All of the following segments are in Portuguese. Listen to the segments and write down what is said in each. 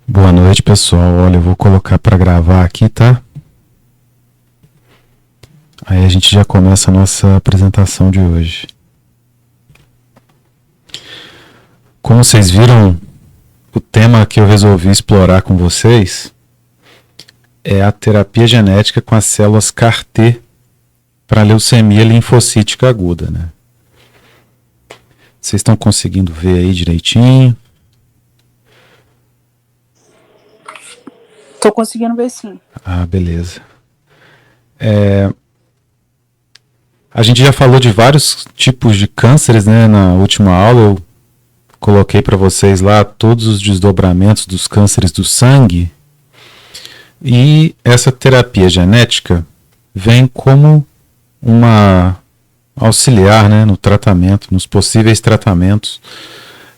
Boa noite, pessoal. Olha, eu vou colocar para gravar aqui, tá? Aí a gente já começa a nossa apresentação de hoje. Como vocês viram, o tema que eu resolvi explorar com vocês é a terapia genética com as células CAR-T para leucemia linfocítica aguda, né? Vocês estão conseguindo ver aí direitinho? Tô conseguindo ver sim. Ah, beleza. A gente já falou de vários tipos de cânceres, né? Na última aula eu coloquei para vocês lá todos os desdobramentos dos cânceres do sangue. E essa terapia genética vem como uma auxiliar, né, no tratamento, nos possíveis tratamentos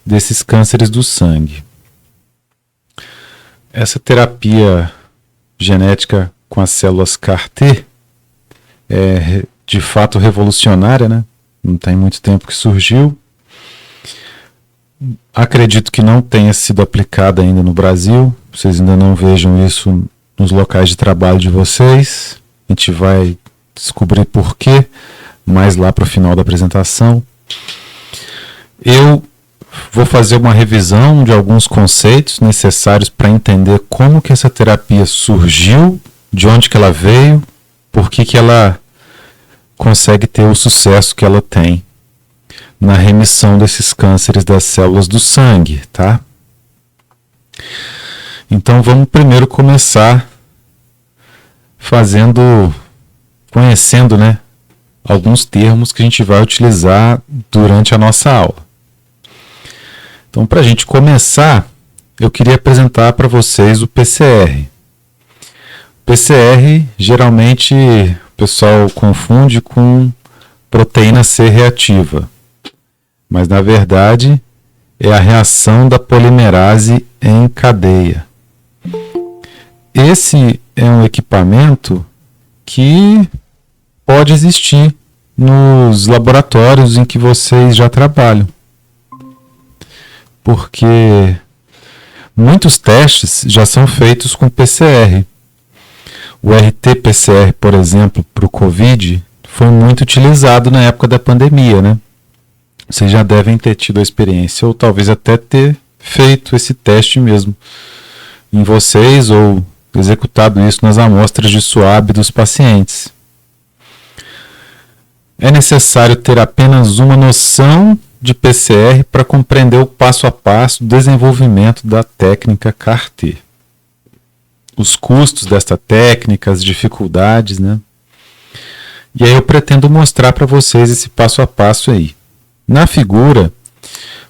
desses cânceres do sangue. Essa terapia genética com as células CAR-T é de fato revolucionária, né? Não tem muito tempo que surgiu. Acredito que não tenha sido aplicada ainda no Brasil. Vocês ainda não vejam isso nos locais de trabalho de vocês. A gente vai descobrir por quê mais lá para o final da apresentação. Eu vou fazer uma revisão de alguns conceitos necessários para entender como que essa terapia surgiu, de onde que ela veio, por que que ela consegue ter o sucesso que ela tem na remissão desses cânceres das células do sangue, tá? Então vamos primeiro começar conhecendo, né, alguns termos que a gente vai utilizar durante a nossa aula. Então, para a gente começar, eu queria apresentar para vocês o PCR. O PCR, geralmente, o pessoal confunde com proteína C reativa. Mas, na verdade, é a reação da polimerase em cadeia. Esse é um equipamento que pode existir nos laboratórios em que vocês já trabalham. Porque muitos testes já são feitos com PCR. O RT-PCR, por exemplo, para o COVID, foi muito utilizado na época da pandemia, né? Vocês já devem ter tido a experiência, ou talvez até ter feito esse teste mesmo em vocês, ou executado isso nas amostras de suave dos pacientes. É necessário ter apenas uma noção de PCR para compreender o passo a passo do desenvolvimento da técnica CAR-T. Os custos desta técnica, as dificuldades, né? E aí eu pretendo mostrar para vocês esse passo a passo aí. Na figura,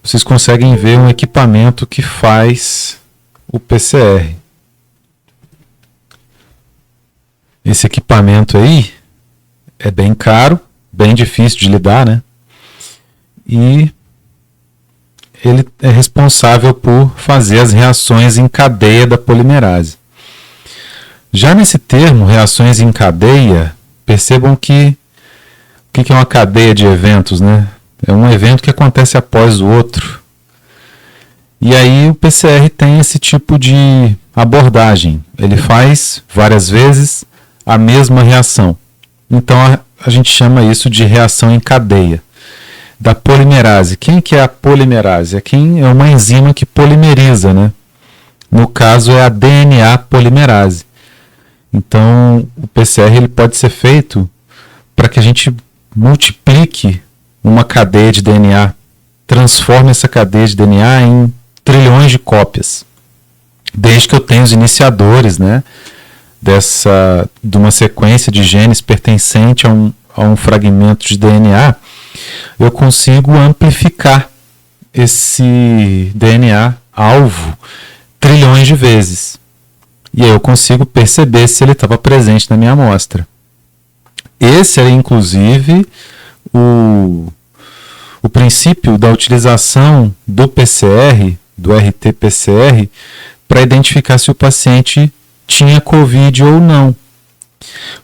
vocês conseguem ver um equipamento que faz o PCR. Esse equipamento aí é bem caro, bem difícil de lidar, né? E ele é responsável por fazer as reações em cadeia da polimerase. Já nesse termo, reações em cadeia, percebam que o que é uma cadeia de eventos, né? É um evento que acontece após o outro. E aí o PCR tem esse tipo de abordagem. Ele faz várias vezes a mesma reação. Então a gente chama isso de reação em cadeia. Da polimerase. Quem que é a polimerase? É uma enzima que polimeriza, né? No caso é a DNA polimerase. Então o PCR ele pode ser feito para que a gente multiplique uma cadeia de DNA, transforme essa cadeia de DNA em trilhões de cópias. Desde que eu tenha os iniciadores, né, de uma sequência de genes pertencente a um fragmento de DNA, eu consigo amplificar esse DNA alvo trilhões de vezes. E aí eu consigo perceber se ele estava presente na minha amostra. Esse é, inclusive, o princípio da utilização do PCR, do RT-PCR, para identificar se o paciente tinha COVID ou não.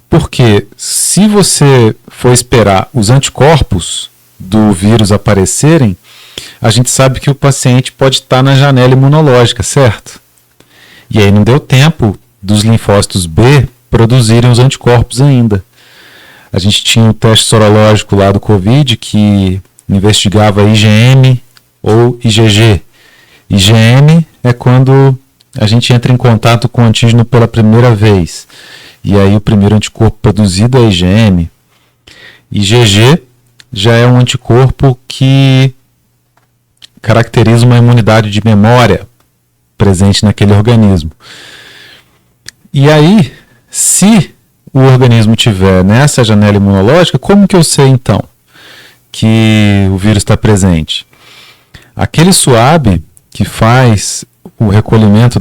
Porque se você for esperar os anticorpos do vírus aparecerem, a gente sabe que o paciente pode estar na janela imunológica, certo? E aí não deu tempo dos linfócitos B produzirem os anticorpos ainda. A gente tinha o teste sorológico lá do Covid que investigava IgM ou IgG. IgM é quando a gente entra em contato com o antígeno pela primeira vez. E aí o primeiro anticorpo produzido é IgM. IgG já é um anticorpo que caracteriza uma imunidade de memória presente naquele organismo. E aí, se o organismo tiver nessa janela imunológica, como que eu sei então que o vírus está presente? Aquele SWAB que faz o recolhimento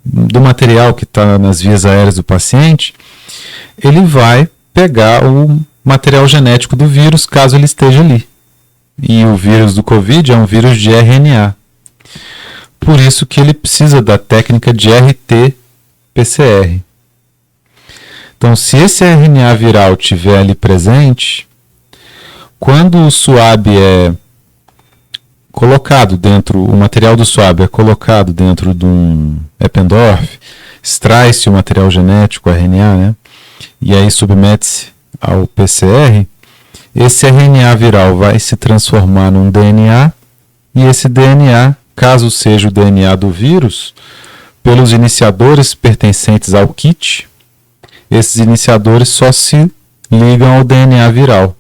do material que está nas vias aéreas do paciente, ele vai pegar o material genético do vírus, caso ele esteja ali. E o vírus do Covid é um vírus de RNA. Por isso que ele precisa da técnica de RT-PCR. Então, se esse RNA viral estiver ali presente, quando o SWAB é colocado dentro, o material do SWAB é colocado dentro de um Eppendorf, extrai-se o material genético, o RNA, né? E aí submete-se ao PCR, esse RNA viral vai se transformar num DNA, e esse DNA, caso seja o DNA do vírus, pelos iniciadores pertencentes ao kit, esses iniciadores só se ligam ao DNA viral.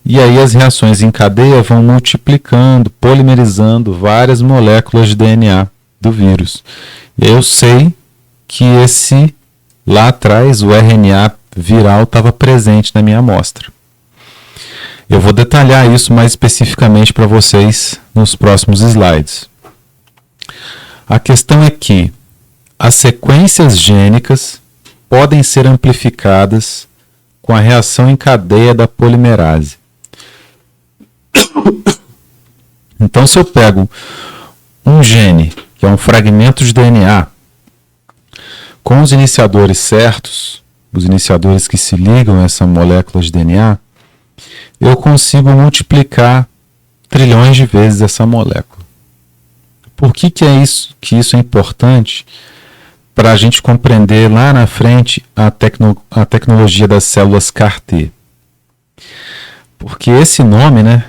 E aí as reações em cadeia vão multiplicando, polimerizando várias moléculas de DNA do vírus. E aí eu sei que lá atrás, o RNA viral estava presente na minha amostra. Eu vou detalhar isso mais especificamente para vocês nos próximos slides. A questão é que as sequências gênicas podem ser amplificadas com a reação em cadeia da polimerase. Então, se eu pego um gene, que é um fragmento de DNA, com os iniciadores certos, os iniciadores que se ligam a essa molécula de DNA, eu consigo multiplicar trilhões de vezes essa molécula. Por que isso é importante? Para a gente compreender lá na frente a tecnologia das células CAR-T. Porque esse nome, né,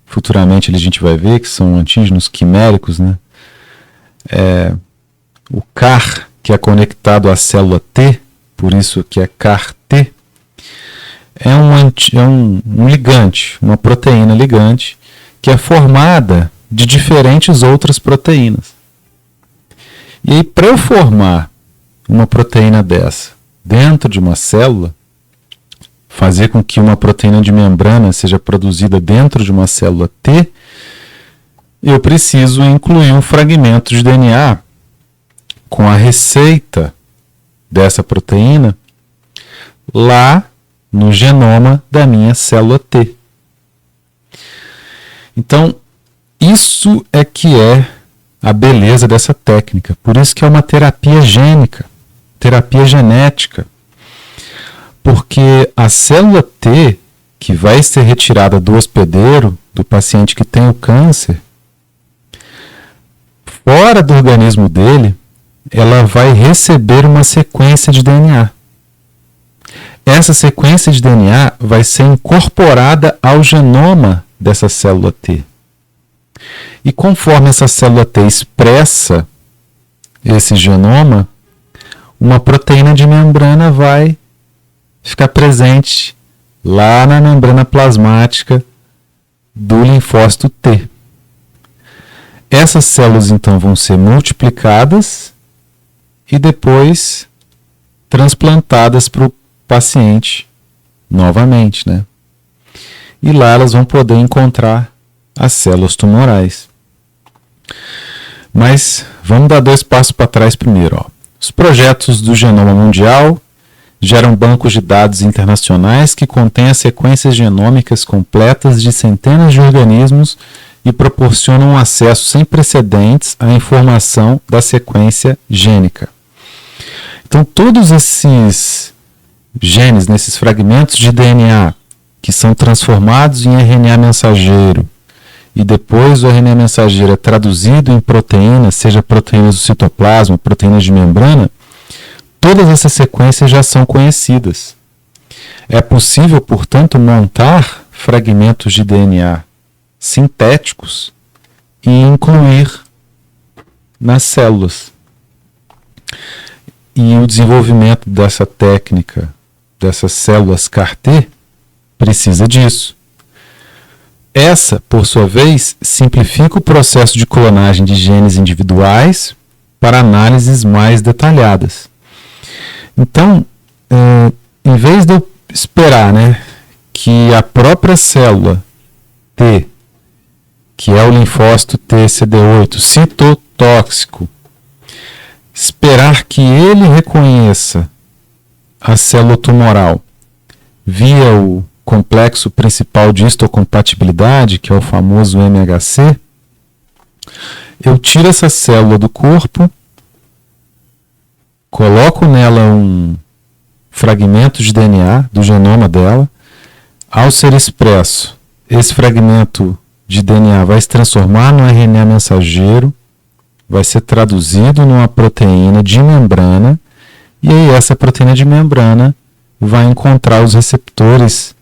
futuramente a gente vai ver que são antígenos quiméricos, né? O CAR, que é conectado à célula T, por isso que é CAR-T, é um ligante, uma proteína ligante, que é formada de diferentes outras proteínas. E aí, para eu formar uma proteína dessa dentro de uma célula, fazer com que uma proteína de membrana seja produzida dentro de uma célula T, eu preciso incluir um fragmento de DNA com a receita dessa proteína lá no genoma da minha célula T. Então, isso é que é a beleza dessa técnica. Por isso que é uma terapia gênica, terapia genética. Porque a célula T, que vai ser retirada do hospedeiro, do paciente que tem o câncer, fora do organismo dele, ela vai receber uma sequência de DNA. Essa sequência de DNA vai ser incorporada ao genoma dessa célula T. E conforme essa célula T expressa esse genoma, uma proteína de membrana vai ficar presente lá na membrana plasmática do linfócito T. Essas células então vão ser multiplicadas e depois transplantadas para o paciente novamente, né? E lá elas vão poder encontrar as células tumorais. Mas vamos dar 2 passos para trás primeiro. Ó. Os projetos do Genoma Mundial geram bancos de dados internacionais que contêm as sequências genômicas completas de centenas de organismos e proporcionam um acesso sem precedentes à informação da sequência gênica. Então, todos esses genes, nesses fragmentos de DNA, que são transformados em RNA mensageiro e depois o RNA mensageiro é traduzido em proteínas, seja proteínas do citoplasma, proteínas de membrana, todas essas sequências já são conhecidas. É possível, portanto, montar fragmentos de DNA sintéticos e incluir nas células. E o desenvolvimento dessa técnica, dessas células CAR-T, precisa disso. Essa, por sua vez, simplifica o processo de clonagem de genes individuais para análises mais detalhadas. Então, em vez de eu esperar, que a própria célula T, que é o linfócito T CD8, citotóxico, esperar que ele reconheça a célula tumoral via o complexo principal de histocompatibilidade, que é o famoso MHC, eu tiro essa célula do corpo, coloco nela um fragmento de DNA do genoma dela. Ao ser expresso, esse fragmento de DNA vai se transformar no RNA mensageiro, vai ser traduzido numa proteína de membrana, e aí essa proteína de membrana vai encontrar os receptores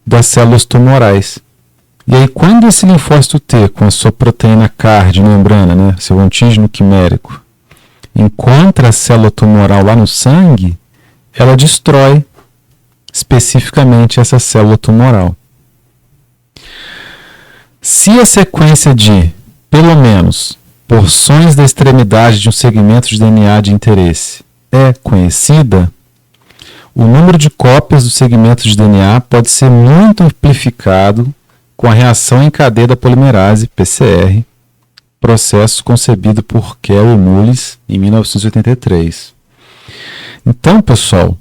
das células tumorais. E aí, quando esse linfócito T, com a sua proteína CAR de membrana, seu antígeno quimérico, encontra a célula tumoral lá no sangue, ela destrói especificamente essa célula tumoral. Se a sequência de, pelo menos, porções da extremidade de um segmento de DNA de interesse é conhecida, o número de cópias do segmento de DNA pode ser muito amplificado com a reação em cadeia da polimerase, PCR, processo concebido por Kerry Mullis em 1983. Então, pessoal,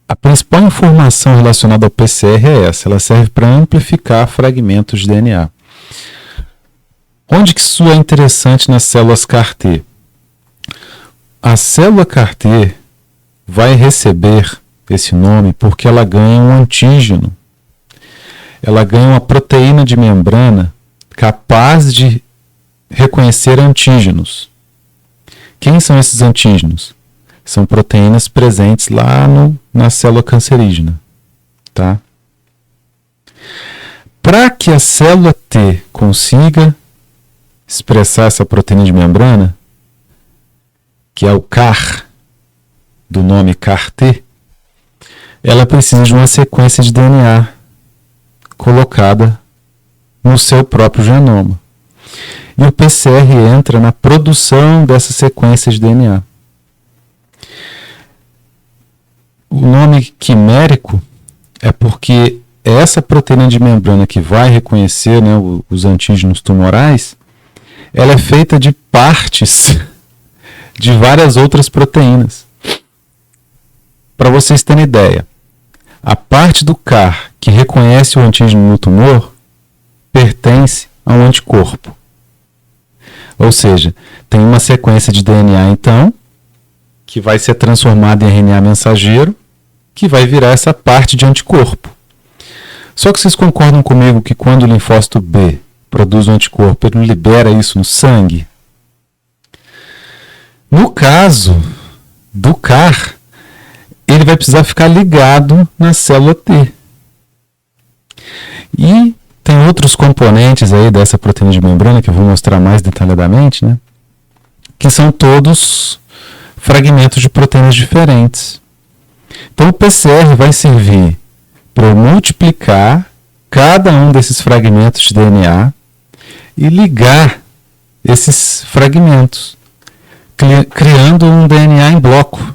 a principal informação relacionada ao PCR é essa, ela serve para amplificar fragmentos de DNA. Onde que isso é interessante nas células CAR-T? A célula CAR-T vai receber esse nome porque ela ganha um antígeno. Ela ganha uma proteína de membrana capaz de reconhecer antígenos. Quem são esses antígenos? São proteínas presentes lá na célula cancerígena. Tá? Para que a célula T consiga expressar essa proteína de membrana, que é o CAR, do nome CAR-T, ela precisa de uma sequência de DNA colocada no seu próprio genoma. E o PCR entra na produção dessa sequência de DNA. O nome quimérico é porque essa proteína de membrana que vai reconhecer os antígenos tumorais, ela é feita de partes de várias outras proteínas. Para vocês terem ideia, a parte do CAR que reconhece o antígeno no tumor pertence a um anticorpo. Ou seja, tem uma sequência de DNA, então, que vai ser transformada em RNA mensageiro, que vai virar essa parte de anticorpo. Só que vocês concordam comigo que quando o linfócito B produz um anticorpo, ele não libera isso no sangue? No caso do CAR, ele vai precisar ficar ligado na célula T. E tem outros componentes aí dessa proteína de membrana que eu vou mostrar mais detalhadamente, que são todos fragmentos de proteínas diferentes. Então o PCR vai servir para eu multiplicar cada um desses fragmentos de DNA e ligar esses fragmentos, criando um DNA em bloco,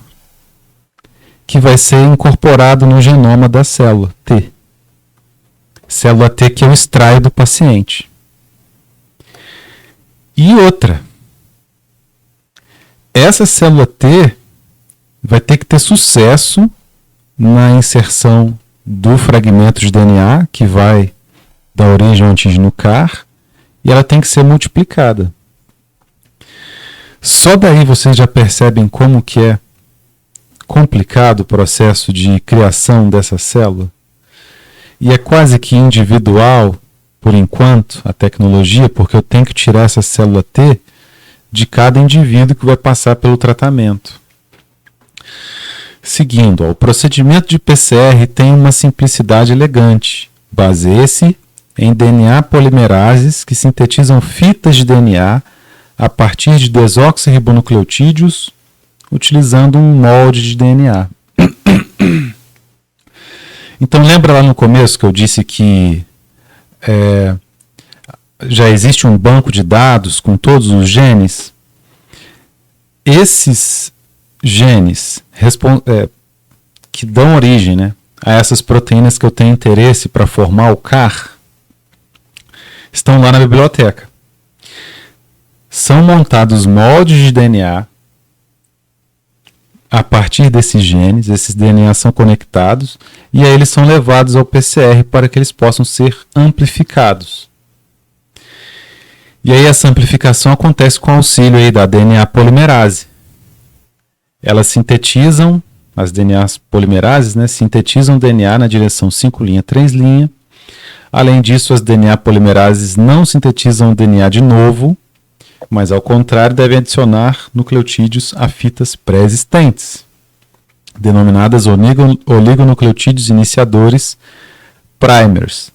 que vai ser incorporado no genoma da célula T. Célula T que eu extraio do paciente. E outra, essa célula T vai ter que ter sucesso na inserção do fragmento de DNA que vai dar origem ao antígeno CAR, e ela tem que ser multiplicada. Só daí vocês já percebem como que é complicado o processo de criação dessa célula, e é quase que individual por enquanto, a tecnologia, porque eu tenho que tirar essa célula T de cada indivíduo que vai passar pelo tratamento. Seguindo, o procedimento de PCR tem uma simplicidade elegante. Baseia-se em DNA polimerases que sintetizam fitas de DNA a partir de desoxirribonucleotídeos, utilizando um molde de DNA. Então, lembra lá no começo que eu disse que já existe um banco de dados com todos os genes? Esses genes que dão origem, né, a essas proteínas que eu tenho interesse para formar o CAR estão lá na biblioteca. São montados moldes de DNA a partir desses genes, esses DNA são conectados e aí eles são levados ao PCR para que eles possam ser amplificados. E aí essa amplificação acontece com o auxílio aí da DNA polimerase. Elas sintetizam, as DNAs polimerases, né, sintetizam DNA na direção 5', 3'. Além disso, as DNA polimerases não sintetizam DNA de novo, mas ao contrário, devem adicionar nucleotídeos a fitas pré-existentes, denominadas oligonucleotídeos iniciadores, primers.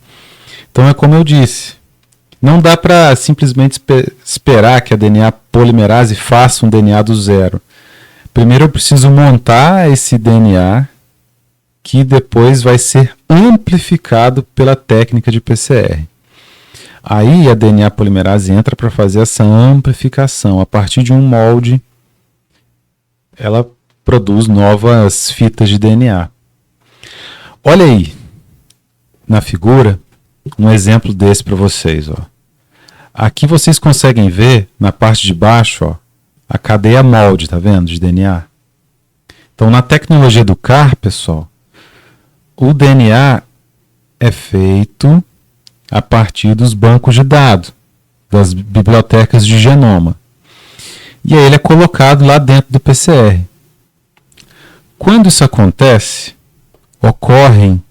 Então é como eu disse, não dá para simplesmente esperar que a DNA polimerase faça um DNA do zero. Primeiro eu preciso montar esse DNA que depois vai ser amplificado pela técnica de PCR. Aí a DNA polimerase entra para fazer essa amplificação. A partir de um molde, ela produz novas fitas de DNA. Olha aí, na figura, um exemplo desse para vocês. Ó. Aqui vocês conseguem ver, na parte de baixo, ó, a cadeia molde, tá vendo, de DNA. Então, na tecnologia do CAR, pessoal, o DNA é feito a partir dos bancos de dados, das bibliotecas de genoma. E aí ele é colocado lá dentro do PCR. Quando isso acontece, ocorrem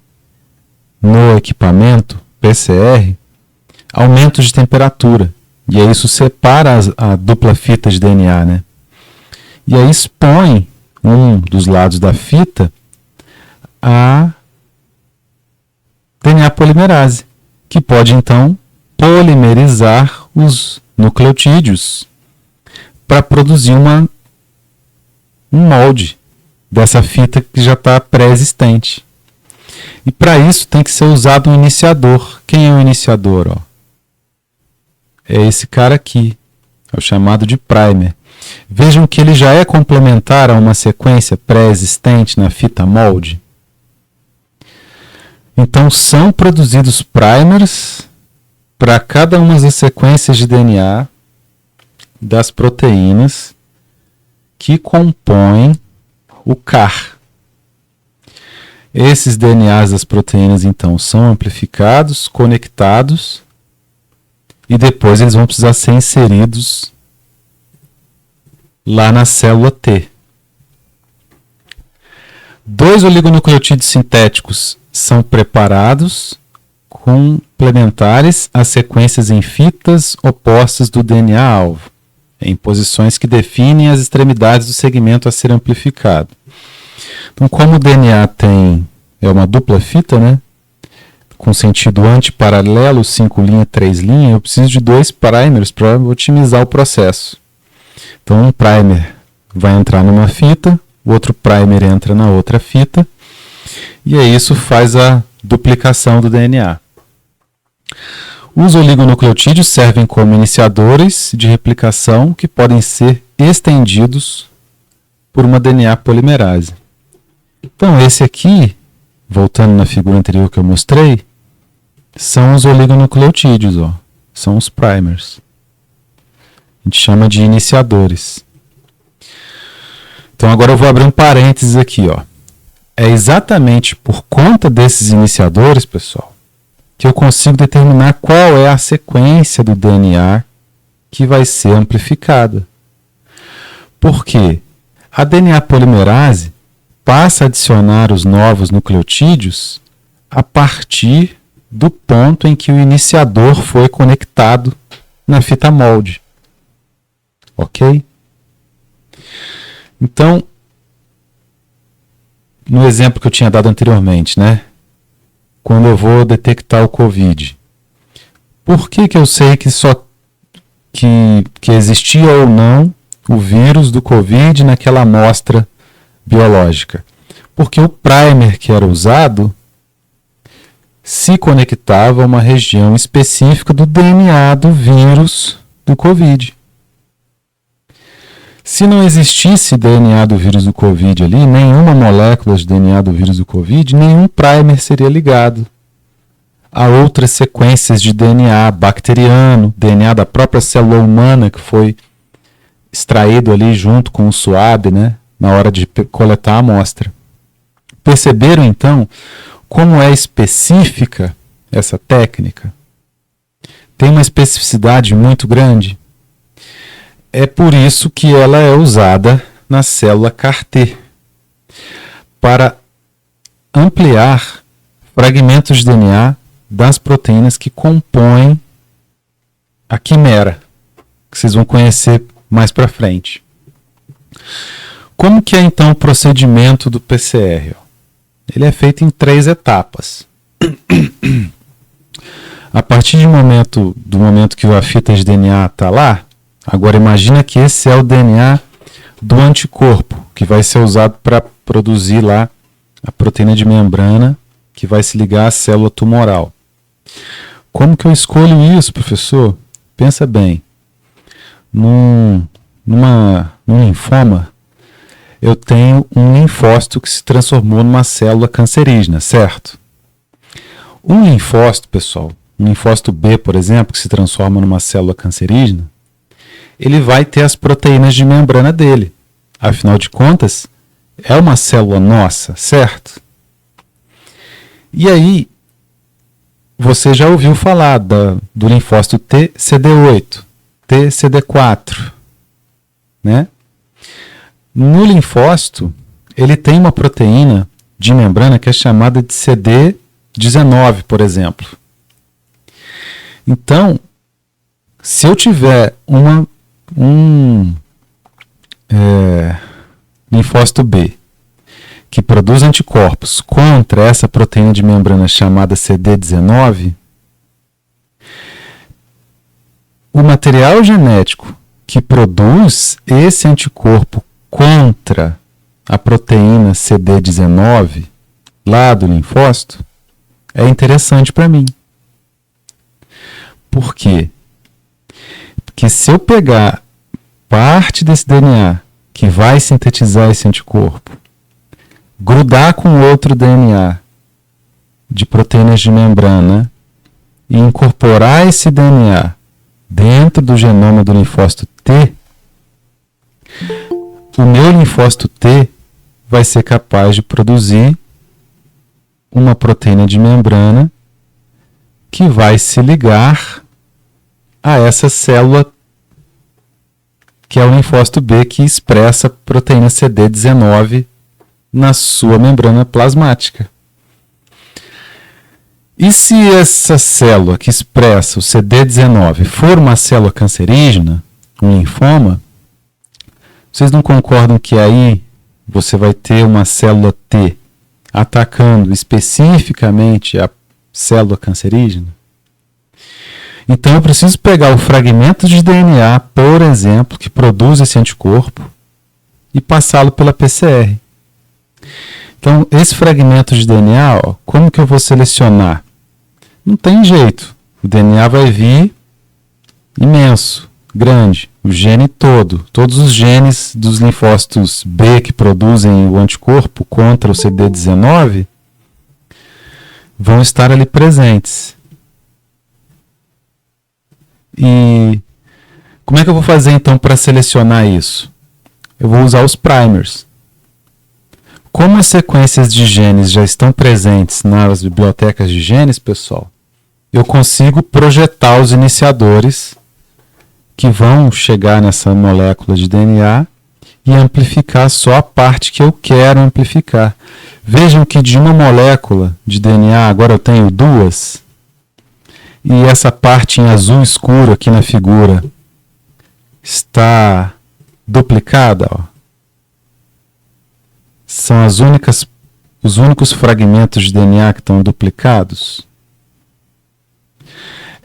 no equipamento PCR aumentos de temperatura. E aí isso separa a dupla fita de DNA, né? E aí expõe um dos lados da fita a DNA polimerase, que pode então polimerizar os nucleotídeos para produzir um molde dessa fita que já está pré-existente. E para isso tem que ser usado um iniciador. Quem é o iniciador? Ó? É esse cara aqui, é o chamado de primer. Vejam que ele já é complementar a uma sequência pré-existente na fita molde. Então são produzidos primers para cada uma das sequências de DNA das proteínas que compõem o CAR. Esses DNAs das proteínas então são amplificados, conectados e depois eles vão precisar ser inseridos lá na célula T. 2 oligonucleotídeos sintéticos são preparados complementares às sequências em fitas opostas do DNA-alvo, em posições que definem as extremidades do segmento a ser amplificado. Então, como o DNA é uma dupla fita, né, com sentido antiparalelo, 5', 3', eu preciso de 2 primers para otimizar o processo. Então, um primer vai entrar numa fita, o outro primer entra na outra fita, e aí isso faz a duplicação do DNA. Os oligonucleotídeos servem como iniciadores de replicação que podem ser estendidos por uma DNA polimerase. Então, esse aqui, voltando na figura anterior que eu mostrei, são os oligonucleotídeos, ó, são os primers. A gente chama de iniciadores. Então, agora eu vou abrir um parênteses aqui, ó. É exatamente por conta desses iniciadores, pessoal, que eu consigo determinar qual é a sequência do DNA que vai ser amplificada. Por quê? A DNA polimerase passa a adicionar os novos nucleotídeos a partir do ponto em que o iniciador foi conectado na fita molde. Ok? Então, no exemplo que eu tinha dado anteriormente, né? Quando eu vou detectar o COVID, por que eu sei que que existia ou não o vírus do COVID naquela amostra biológica? Porque o primer que era usado se conectava a uma região específica do DNA do vírus do COVID. Se não existisse DNA do vírus do COVID ali, nenhuma molécula de DNA do vírus do COVID, nenhum primer seria ligado a outras sequências de DNA bacteriano, DNA da própria célula humana que foi extraído ali junto com o SWAB, né, na hora de coletar a amostra. Perceberam então como é específica essa técnica? Tem uma especificidade muito grande. É por isso que ela é usada na célula CAR-T, para ampliar fragmentos de DNA das proteínas que compõem a quimera, que vocês vão conhecer mais para frente. Como que é então o procedimento do PCR? Ele é feito em 3 etapas. A partir do momento que a fita de DNA está lá, agora imagina que esse é o DNA do anticorpo, que vai ser usado para produzir lá a proteína de membrana, que vai se ligar à célula tumoral. Como que eu escolho isso, professor? Pensa bem. Num linfoma, eu tenho um linfócito que se transformou numa célula cancerígena, certo? Um linfócito, pessoal, um linfócito B, por exemplo, que se transforma numa célula cancerígena, ele vai ter as proteínas de membrana dele. Afinal de contas, é uma célula nossa, certo? E aí, você já ouviu falar do linfócito TCD8, TCD4, né? No linfócito, ele tem uma proteína de membrana que é chamada de CD19, por exemplo. Então, se eu tiver um linfócito B que produz anticorpos contra essa proteína de membrana chamada CD19, o material genético que produz esse anticorpo contra a proteína CD19 lá do linfócito é interessante para mim. Por quê? Porque se eu pegar parte desse DNA que vai sintetizar esse anticorpo, grudar com outro DNA de proteínas de membrana e incorporar esse DNA dentro do genoma do linfócito T, o meu linfócito T vai ser capaz de produzir uma proteína de membrana que vai se ligar a essa célula que é o linfócito B que expressa a proteína CD19 na sua membrana plasmática. E se essa célula que expressa o CD19 for uma célula cancerígena, um linfoma, vocês não concordam que aí você vai ter uma célula T atacando especificamente a célula cancerígena? Então eu preciso pegar o fragmento de DNA, por exemplo, que produz esse anticorpo e passá-lo pela PCR. Então, esse fragmento de DNA, como que eu vou selecionar? Não tem jeito. O DNA vai vir imenso, grande, o gene todo. Todos os genes dos linfócitos B que produzem o anticorpo contra o CD19 vão estar ali presentes. E como é que eu vou fazer então para selecionar isso? Eu vou usar os primers. Como as sequências de genes já estão presentes nas bibliotecas de genes, pessoal, eu consigo projetar os iniciadores que vão chegar nessa molécula de DNA e amplificar só a parte que eu quero amplificar. Vejam que de uma molécula de DNA, agora eu tenho 2, e essa parte em azul escuro aqui na figura está duplicada, ó. São os únicos fragmentos de DNA que estão duplicados.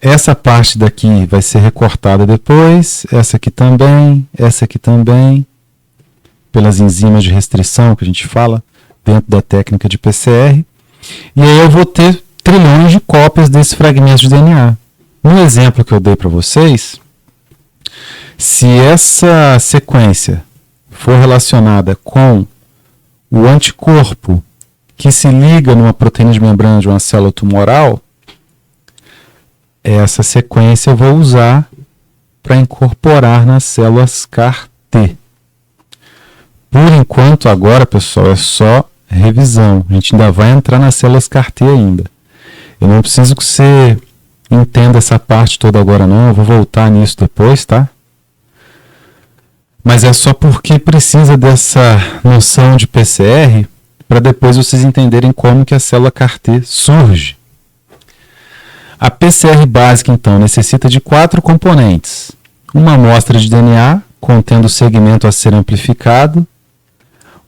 Essa parte daqui vai ser recortada depois, essa aqui também, pelas enzimas de restrição que a gente fala dentro da técnica de PCR. E aí eu vou ter trilhões de cópias desses fragmentos de DNA. No exemplo que eu dei para vocês, se essa sequência for relacionada com o anticorpo que se liga numa proteína de membrana de uma célula tumoral, essa sequência eu vou usar para incorporar nas células CAR-T. Por enquanto, agora, pessoal, é só revisão. A gente ainda vai entrar nas células CAR-T ainda. Eu não preciso que você entenda essa parte toda agora, não. Eu vou voltar nisso depois, tá? Mas é só porque precisa dessa noção de PCR para depois vocês entenderem como que a célula CAR-T surge. A PCR básica, então, necessita de 4 componentes. Uma amostra de DNA, contendo o segmento a ser amplificado,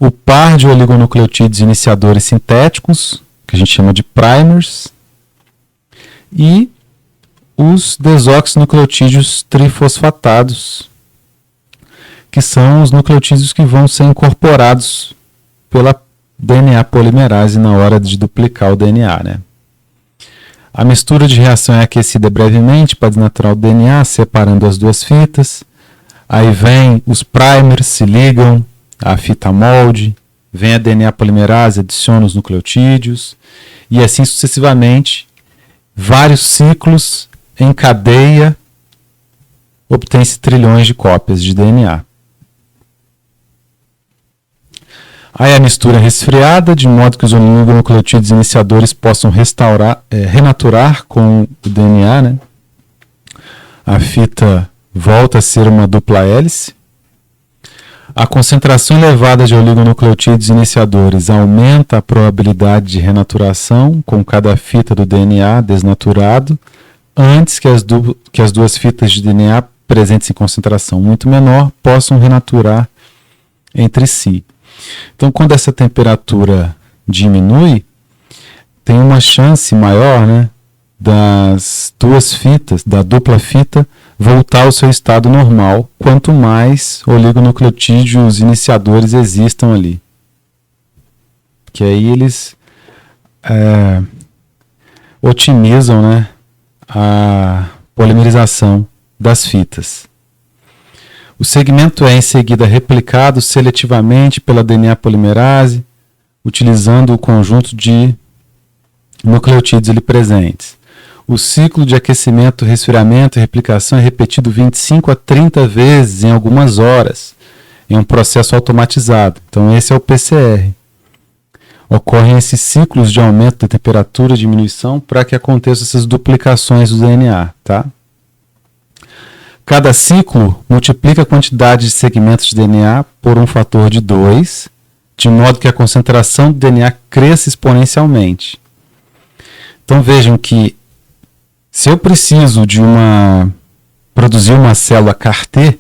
o par de oligonucleotídeos iniciadores sintéticos, que a gente chama de primers, e os desoxinucleotídeos trifosfatados, que são os nucleotídeos que vão ser incorporados pela DNA polimerase na hora de duplicar o DNA, né? A mistura de reação é aquecida brevemente para desnaturar o DNA, separando as duas fitas. Aí vem os primers, se ligam à fita molde, vem a DNA polimerase, adiciona os nucleotídeos, e assim sucessivamente, vários ciclos em cadeia, obtém-se trilhões de cópias de DNA. Aí a mistura é resfriada, de modo que os oligonucleotídeos iniciadores possam renaturar com o DNA, né? A fita volta a ser uma dupla hélice. A concentração elevada de oligonucleotídeos iniciadores aumenta a probabilidade de renaturação com cada fita do DNA desnaturado, antes que as duas fitas de DNA presentes em concentração muito menor possam renaturar entre si. Então, quando essa temperatura diminui, tem uma chance maior, né, das duas fitas, da dupla fita, voltar ao seu estado normal, quanto mais oligonucleotídeos iniciadores existam ali. Que aí eles otimizam, né, a polimerização das fitas. O segmento é em seguida replicado seletivamente pela DNA polimerase, utilizando o conjunto de nucleotídeos ali presentes. O ciclo de aquecimento, resfriamento e replicação é repetido 25 a 30 vezes em algumas horas, em um processo automatizado. Então esse é o PCR. Ocorrem esses ciclos de aumento da temperatura e diminuição para que aconteçam essas duplicações do DNA, tá? Cada ciclo multiplica a quantidade de segmentos de DNA por um fator de 2, de modo que a concentração do DNA cresça exponencialmente. Então vejam que se eu preciso de produzir uma célula CAR-T,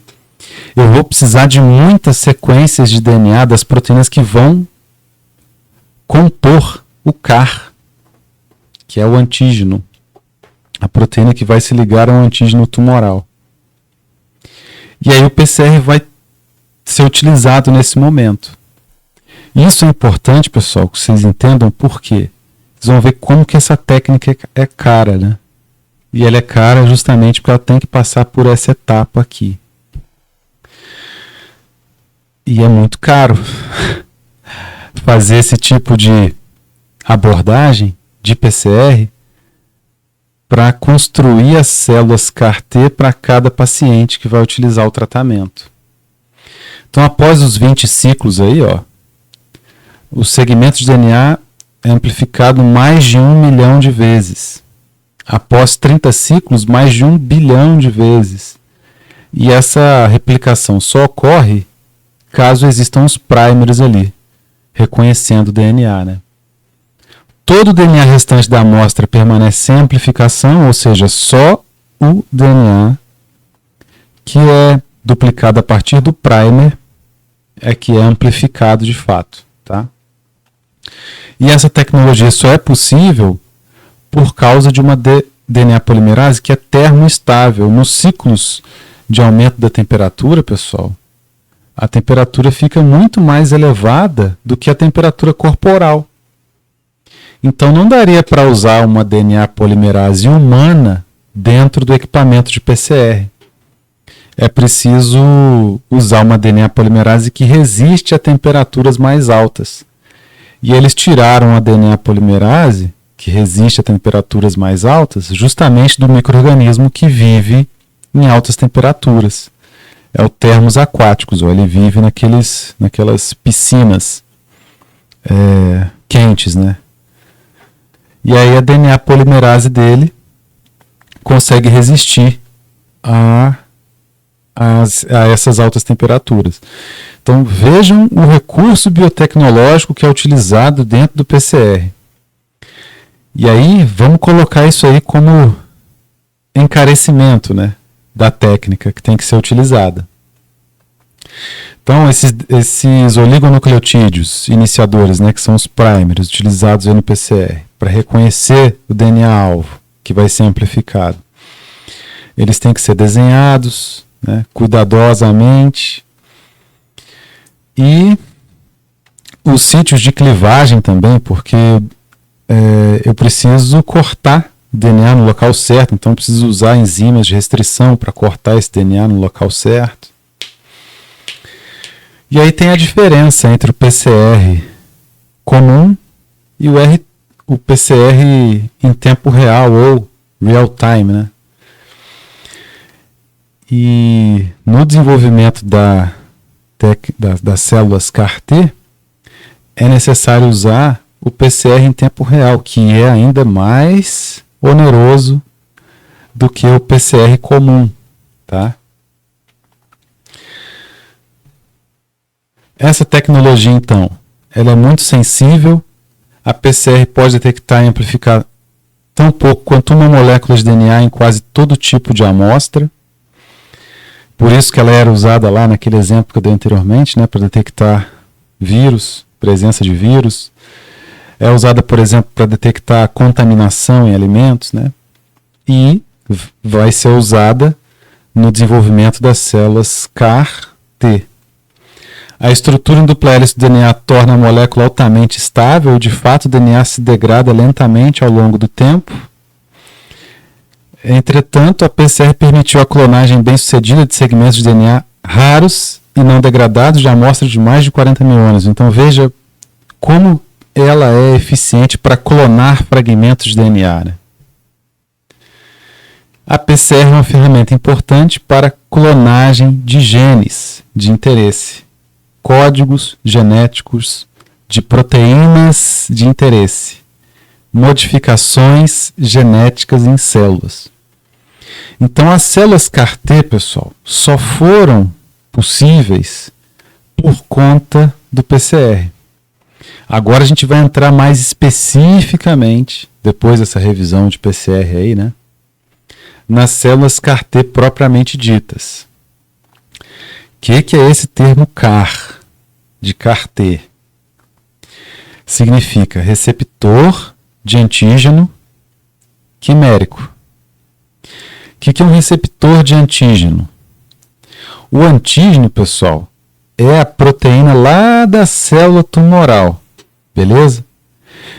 eu vou precisar de muitas sequências de DNA das proteínas que vão compor o CAR, que é o antígeno, a proteína que vai se ligar ao antígeno tumoral. E aí o PCR vai ser utilizado nesse momento. Isso é importante, pessoal, que vocês entendam por quê. Vocês vão ver como que essa técnica é cara, né? E ela é cara justamente porque ela tem que passar por essa etapa aqui. E é muito caro fazer esse tipo de abordagem de PCR para construir as células CAR-T para cada paciente que vai utilizar o tratamento. Então, após os 20 ciclos aí, ó, o segmento de DNA é amplificado mais de 1 milhão de vezes. Após 30 ciclos, mais de 1 bilhão de vezes. E essa replicação só ocorre caso existam os primers ali, reconhecendo o DNA, né? todo o DNA restante da amostra permanece sem amplificação, ou seja, só o DNA que é duplicado a partir do primer é que é amplificado de fato, tá? E essa tecnologia só é possível por causa de uma DNA polimerase que é termoestável. Nos ciclos de aumento da temperatura, pessoal, a temperatura fica muito mais elevada do que a temperatura corporal. Então não daria para usar uma DNA polimerase humana dentro do equipamento de PCR. É preciso usar uma DNA polimerase que resiste a temperaturas mais altas. E eles tiraram a DNA polimerase, que resiste a temperaturas mais altas, justamente do micro-organismo que vive em altas temperaturas. É o termos aquáticos, ou ele vive naquelas piscinas quentes, né? E aí a DNA polimerase dele consegue resistir a essas altas temperaturas. Então vejam o recurso biotecnológico que é utilizado dentro do PCR. E aí vamos colocar isso aí como encarecimento, né, da técnica que tem que ser utilizada. Então esses oligonucleotídeos iniciadores, né, que são os primers utilizados aí no PCR para reconhecer o DNA-alvo que vai ser amplificado, eles têm que ser desenhados, né, cuidadosamente, e os sítios de clivagem também, porque eu preciso cortar DNA no local certo, então eu preciso usar enzimas de restrição para cortar esse DNA no local certo. E aí tem a diferença entre o PCR comum e o PCR em tempo real ou real time, né? E no desenvolvimento das células CAR-T, é necessário usar o PCR em tempo real, que é ainda mais oneroso do que o PCR comum, tá? Essa tecnologia, então, ela é muito sensível. A PCR pode detectar e amplificar tão pouco quanto uma molécula de DNA em quase todo tipo de amostra. Por isso que ela era usada lá naquele exemplo que eu dei anteriormente, né, para detectar vírus, presença de vírus. É usada, por exemplo, para detectar contaminação em alimentos, né? E vai ser usada no desenvolvimento das células CAR-T. A estrutura em dupla hélice do DNA torna a molécula altamente estável e, de fato, o DNA se degrada lentamente ao longo do tempo. Entretanto, a PCR permitiu a clonagem bem-sucedida de segmentos de DNA raros e não degradados de amostras de mais de 40 mil anos. Então veja como ela é eficiente para clonar fragmentos de DNA, né? A PCR é uma ferramenta importante para clonagem de genes de interesse, códigos genéticos de proteínas de interesse, modificações genéticas em células. Então, as células CAR-T, pessoal, só foram possíveis por conta do PCR. Agora a gente vai entrar mais especificamente, depois dessa revisão de PCR aí, né, nas células CAR-T propriamente ditas. O que é esse termo CAR, de CAR-T? Significa receptor de antígeno quimérico. O que é um receptor de antígeno? O antígeno, pessoal, é a proteína lá da célula tumoral, beleza?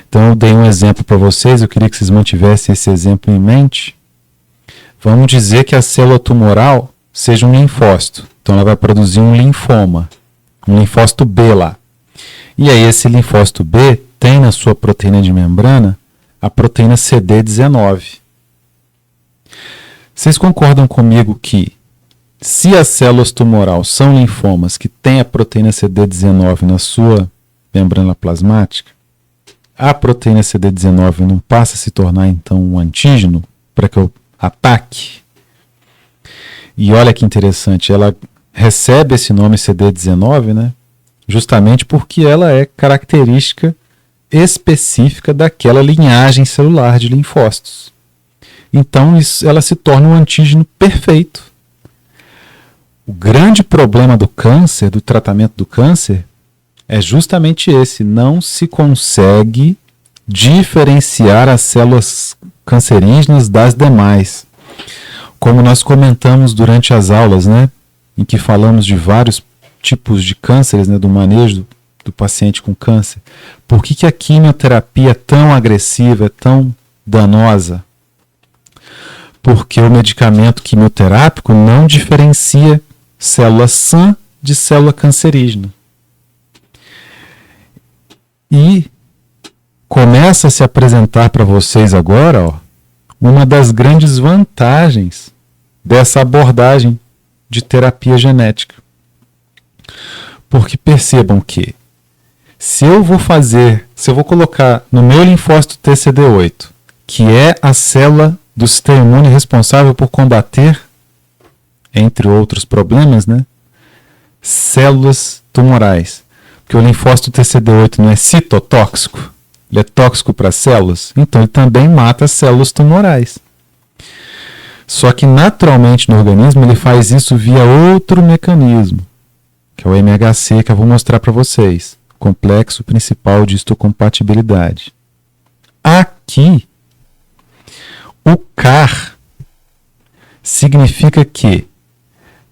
Então eu dei um exemplo para vocês, eu queria que vocês mantivessem esse exemplo em mente. Vamos dizer que a célula tumoral seja um linfócito, então ela vai produzir um linfoma, um linfócito B lá. E aí esse linfócito B tem na sua proteína de membrana a proteína CD19. Vocês concordam comigo que se as células tumoral são linfomas que têm a proteína CD19 na sua membrana plasmática, a proteína CD19 não passa a se tornar então um antígeno para que eu ataque? E olha que interessante, ela recebe esse nome CD19, né? Justamente porque ela é característica específica daquela linhagem celular de linfócitos. Então ela se torna um antígeno perfeito. O grande problema do câncer, do tratamento do câncer, é justamente esse: não se consegue diferenciar as células cancerígenas das demais. Como nós comentamos durante as aulas, né, em que falamos de vários tipos de cânceres, né, do manejo do paciente com câncer. Por que a quimioterapia é tão agressiva, é tão danosa? Porque o medicamento quimioterápico não diferencia célula sã de célula cancerígena. E começa a se apresentar para vocês agora, uma das grandes vantagens dessa abordagem de terapia genética. Porque percebam que se eu vou colocar no meu linfócito TCD8, que é a célula do sistema imune responsável por combater, entre outros problemas, né, células tumorais. Porque o linfócito TCD8 não é citotóxico, ele é tóxico para as células, então ele também mata as células tumorais. Só que naturalmente no organismo ele faz isso via outro mecanismo, que é o MHC, que eu vou mostrar para vocês. Complexo principal de histocompatibilidade. Aqui, o CAR significa que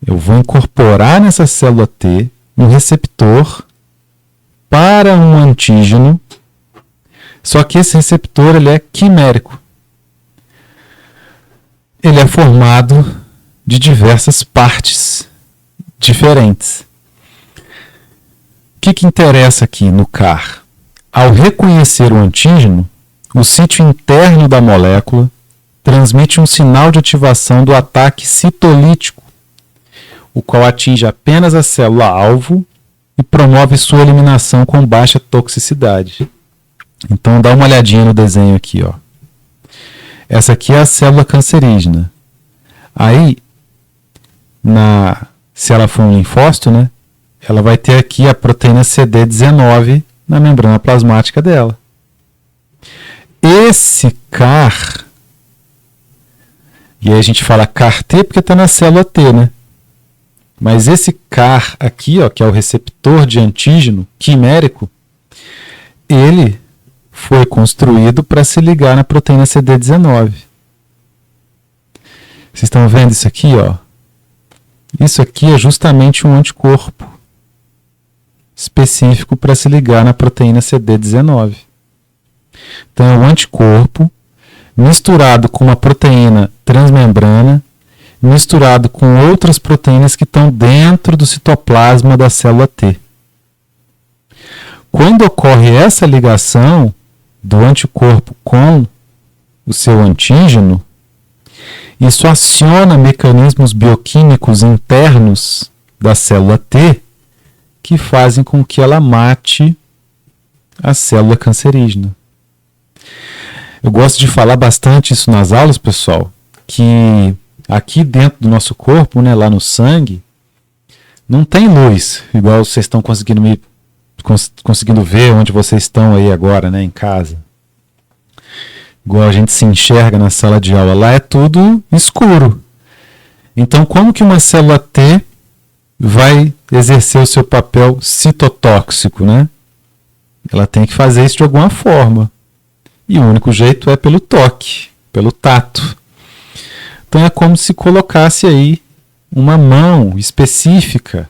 eu vou incorporar nessa célula T um receptor para um antígeno, só que esse receptor ele é quimérico. Ele é formado de diversas partes diferentes. O que interessa aqui no CAR? Ao reconhecer o antígeno, o sítio interno da molécula transmite um sinal de ativação do ataque citolítico, o qual atinge apenas a célula-alvo e promove sua eliminação com baixa toxicidade. Então dá uma olhadinha no desenho aqui, ó. Essa aqui é a célula cancerígena. Aí, se ela for um linfócito, né, ela vai ter aqui a proteína CD19 na membrana plasmática dela. Esse CAR, e aí a gente fala CAR-T porque está na célula T, né? Mas esse CAR aqui, ó, que é o receptor de antígeno quimérico, ele foi construído para se ligar na proteína CD19. Vocês estão vendo isso aqui, ó? Isso aqui é justamente um anticorpo específico para se ligar na proteína CD19. Então é um anticorpo misturado com uma proteína transmembrana, misturado com outras proteínas que estão dentro do citoplasma da célula T. Quando ocorre essa ligação do anticorpo com o seu antígeno, isso aciona mecanismos bioquímicos internos da célula T que fazem com que ela mate a célula cancerígena. Eu gosto de falar bastante isso nas aulas, pessoal, que aqui dentro do nosso corpo, né, lá no sangue, não tem luz, igual vocês estão conseguindo ver onde vocês estão aí agora, né, em casa. Igual a gente se enxerga na sala de aula, lá é tudo escuro. Então, como que uma célula T vai exercer o seu papel citotóxico, né? Ela tem que fazer isso de alguma forma. E o único jeito é pelo toque, pelo tato. Então é como se colocasse aí uma mão específica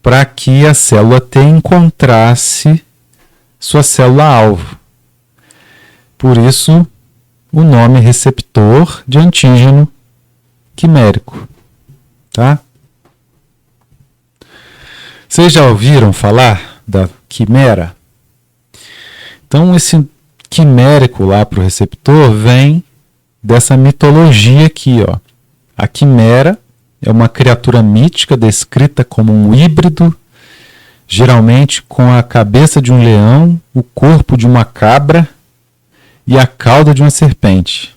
para que a célula T encontrasse sua célula-alvo. Por isso, o nome receptor de antígeno quimérico. Tá? Vocês já ouviram falar da quimera? Então, esse quimérico lá para o receptor vem dessa mitologia aqui, ó. A quimera é uma criatura mítica descrita como um híbrido, geralmente com a cabeça de um leão, o corpo de uma cabra e a cauda de uma serpente.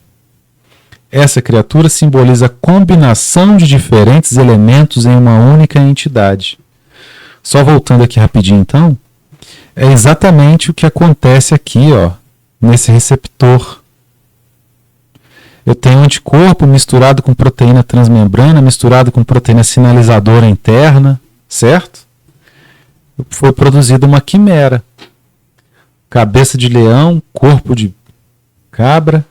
Essa criatura simboliza a combinação de diferentes elementos em uma única entidade. Só voltando aqui rapidinho, então, é exatamente o que acontece aqui, ó, nesse receptor. Eu tenho anticorpo misturado com proteína transmembrana, misturado com proteína sinalizadora interna, certo? Foi produzida uma quimera. Cabeça de leão, corpo de cabra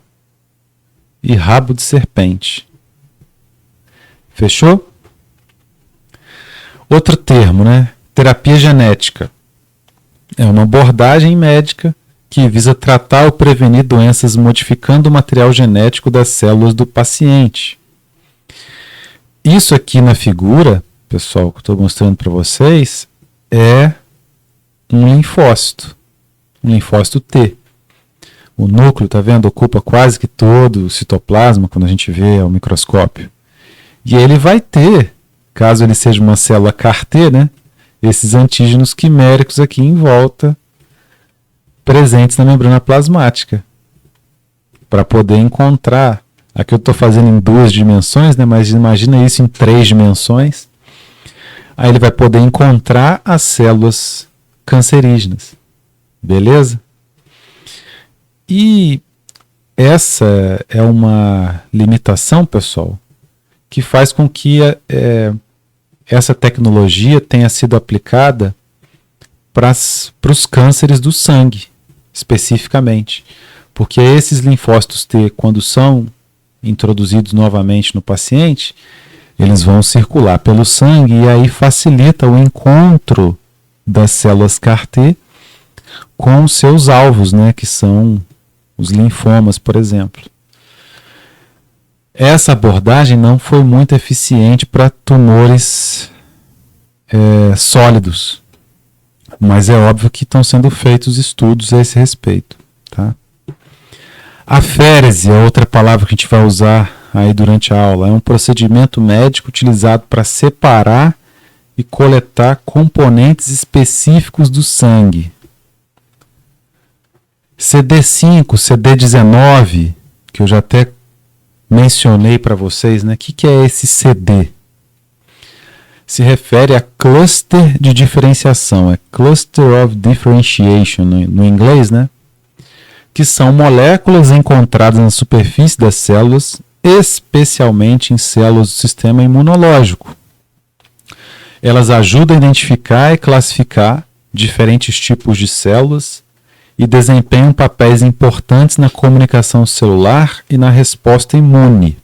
e rabo de serpente. Fechou? Outro termo, né? Terapia genética. É uma abordagem médica que visa tratar ou prevenir doenças modificando o material genético das células do paciente. Isso aqui na figura, pessoal, que eu estou mostrando para vocês, é um linfócito T. O núcleo, tá vendo, ocupa quase que todo o citoplasma quando a gente vê ao microscópio. E ele vai ter, caso ele seja uma célula CAR-T, né, esses antígenos quiméricos aqui em volta, presentes na membrana plasmática, para poder encontrar. Aqui eu estou fazendo em 2 dimensões, né, mas imagina isso em 3 dimensões. Aí ele vai poder encontrar as células cancerígenas. Beleza? E essa é uma limitação, pessoal, que faz com que essa tecnologia tenha sido aplicada para os cânceres do sangue, especificamente. Porque esses linfócitos T, quando são introduzidos novamente no paciente, eles vão circular pelo sangue e aí facilita o encontro das células CAR-T com seus alvos, né, que são os linfomas, por exemplo. Essa abordagem não foi muito eficiente para tumores sólidos, mas é óbvio que estão sendo feitos estudos a esse respeito. Tá? Aférese é outra palavra que a gente vai usar aí durante a aula. É um procedimento médico utilizado para separar e coletar componentes específicos do sangue. CD5, CD19, que eu já até mencionei para vocês, né? O que é esse CD? Se refere a cluster de diferenciação, é Cluster of Differentiation no inglês, né? Que são moléculas encontradas na superfície das células, especialmente em células do sistema imunológico. Elas ajudam a identificar e classificar diferentes tipos de células e desempenham papéis importantes na comunicação celular e na resposta imune.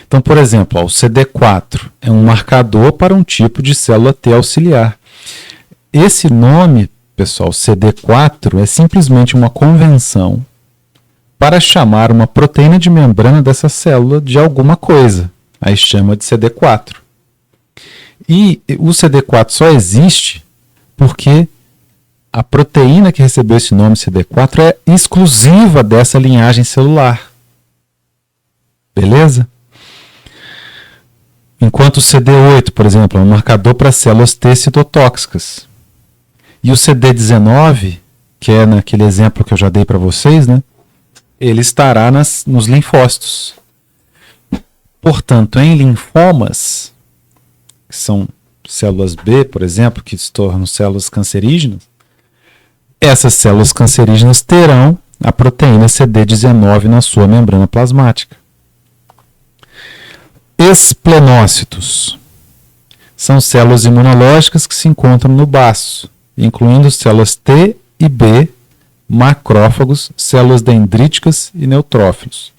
Então, por exemplo, o CD4 é um marcador para um tipo de célula T auxiliar. Esse nome, pessoal, CD4, é simplesmente uma convenção para chamar uma proteína de membrana dessa célula de alguma coisa. Aí chama de CD4. E o CD4 só existe porque a proteína que recebeu esse nome CD4 é exclusiva dessa linhagem celular. Beleza? Enquanto o CD8, por exemplo, é um marcador para células T citotóxicas. E o CD19, que é naquele exemplo que eu já dei para vocês, né? Ele estará nos linfócitos. Portanto, em linfomas, que são células B, por exemplo, que se tornam células cancerígenas, essas células cancerígenas terão a proteína CD19 na sua membrana plasmática. Esplenócitos são células imunológicas que se encontram no baço, incluindo células T e B, macrófagos, células dendríticas e neutrófilos.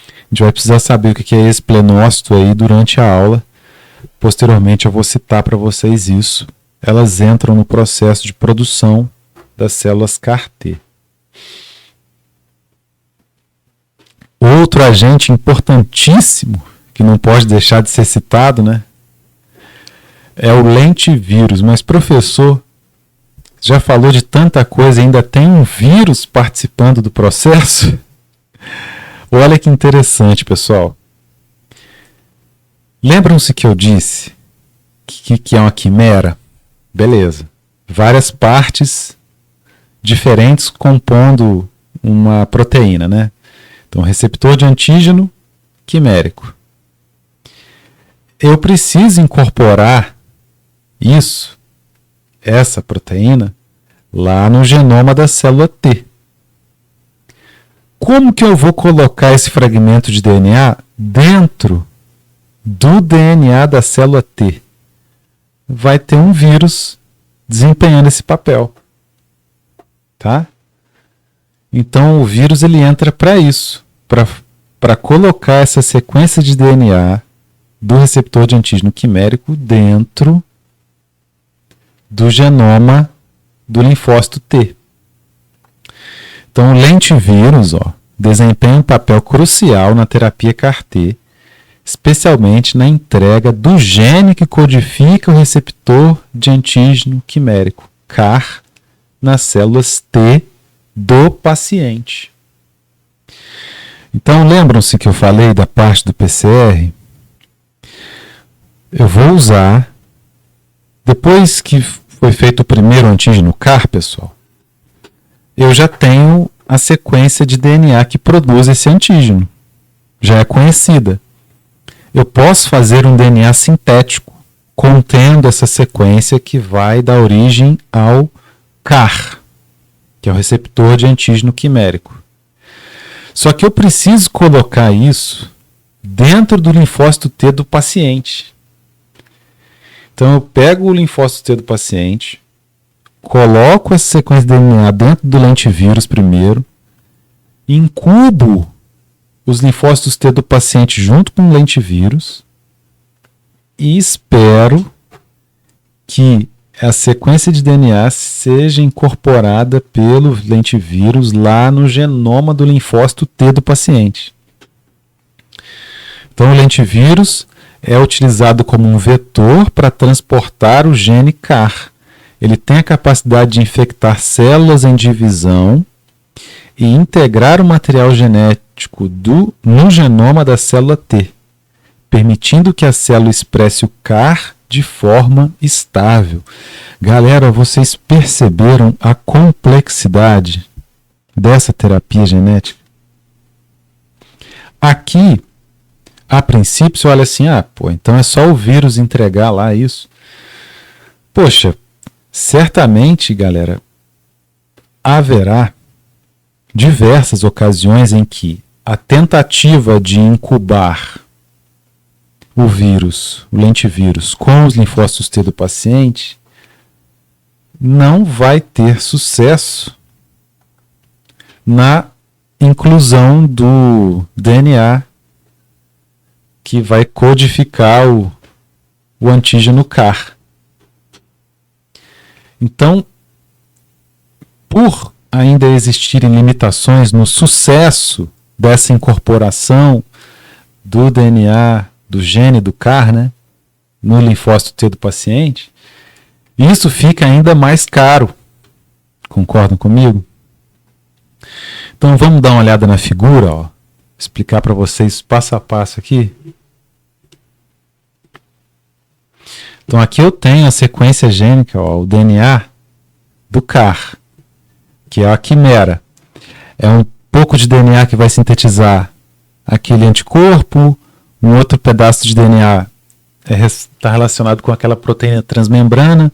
A gente vai precisar saber o que é esplenócito aí durante a aula. Posteriormente eu vou citar para vocês isso. Elas entram no processo de produção das células CAR-T. Outro agente importantíssimo, que não pode deixar de ser citado, né? É o lentivírus. Mas, professor, já falou de tanta coisa e ainda tem um vírus participando do processo? Olha que interessante, pessoal. Lembram-se que eu disse que é uma quimera? Beleza. Várias partes diferentes compondo uma proteína, né? Então, receptor de antígeno quimérico. Eu preciso incorporar essa proteína, lá no genoma da célula T. Como que eu vou colocar esse fragmento de DNA dentro do DNA da célula T? Vai ter um vírus desempenhando esse papel. Tá? Então o vírus ele entra para isso, para colocar essa sequência de DNA do receptor de antígeno quimérico dentro do genoma do linfócito T. Então, o lentivírus desempenha um papel crucial na terapia CAR-T, especialmente na entrega do gene que codifica o receptor de antígeno quimérico, CAR, nas células T do paciente. Então, lembram-se que eu falei da parte do PCR? Eu vou usar, depois que foi feito o primeiro antígeno CAR, pessoal, eu já tenho a sequência de DNA que produz esse antígeno. Já é conhecida. Eu posso fazer um DNA sintético, contendo essa sequência que vai dar origem ao CAR, que é o receptor de antígeno quimérico. Só que eu preciso colocar isso dentro do linfócito T do paciente. Então eu pego o linfócito T do paciente, coloco essa sequência de DNA dentro do lentivírus primeiro, incubo os linfócitos T do paciente junto com o lentivírus e espero que a sequência de DNA seja incorporada pelo lentivírus lá no genoma do linfócito T do paciente. Então o lentivírus é utilizado como um vetor para transportar o gene CAR. Ele tem a capacidade de infectar células em divisão e integrar o material genético no genoma da célula T, permitindo que a célula expresse o CAR de forma estável. Galera, vocês perceberam a complexidade dessa terapia genética? Aqui, a princípio, você olha assim, então é só o vírus entregar lá isso. Poxa, certamente, galera, haverá diversas ocasiões em que a tentativa de incubar o vírus, o lentivírus, com os linfócitos T do paciente não vai ter sucesso na inclusão do DNA que vai codificar o antígeno CAR. Então, por ainda existirem limitações no sucesso dessa incorporação do DNA, do gene do CAR, no linfócito T do paciente, isso fica ainda mais caro. Concordam comigo? Então vamos dar uma olhada na figura, explicar para vocês passo a passo aqui. Então aqui eu tenho a sequência gênica, o DNA do CAR, que é a quimera. É um pouco de DNA que vai sintetizar aquele anticorpo, um outro pedaço de DNA está relacionado com aquela proteína transmembrana,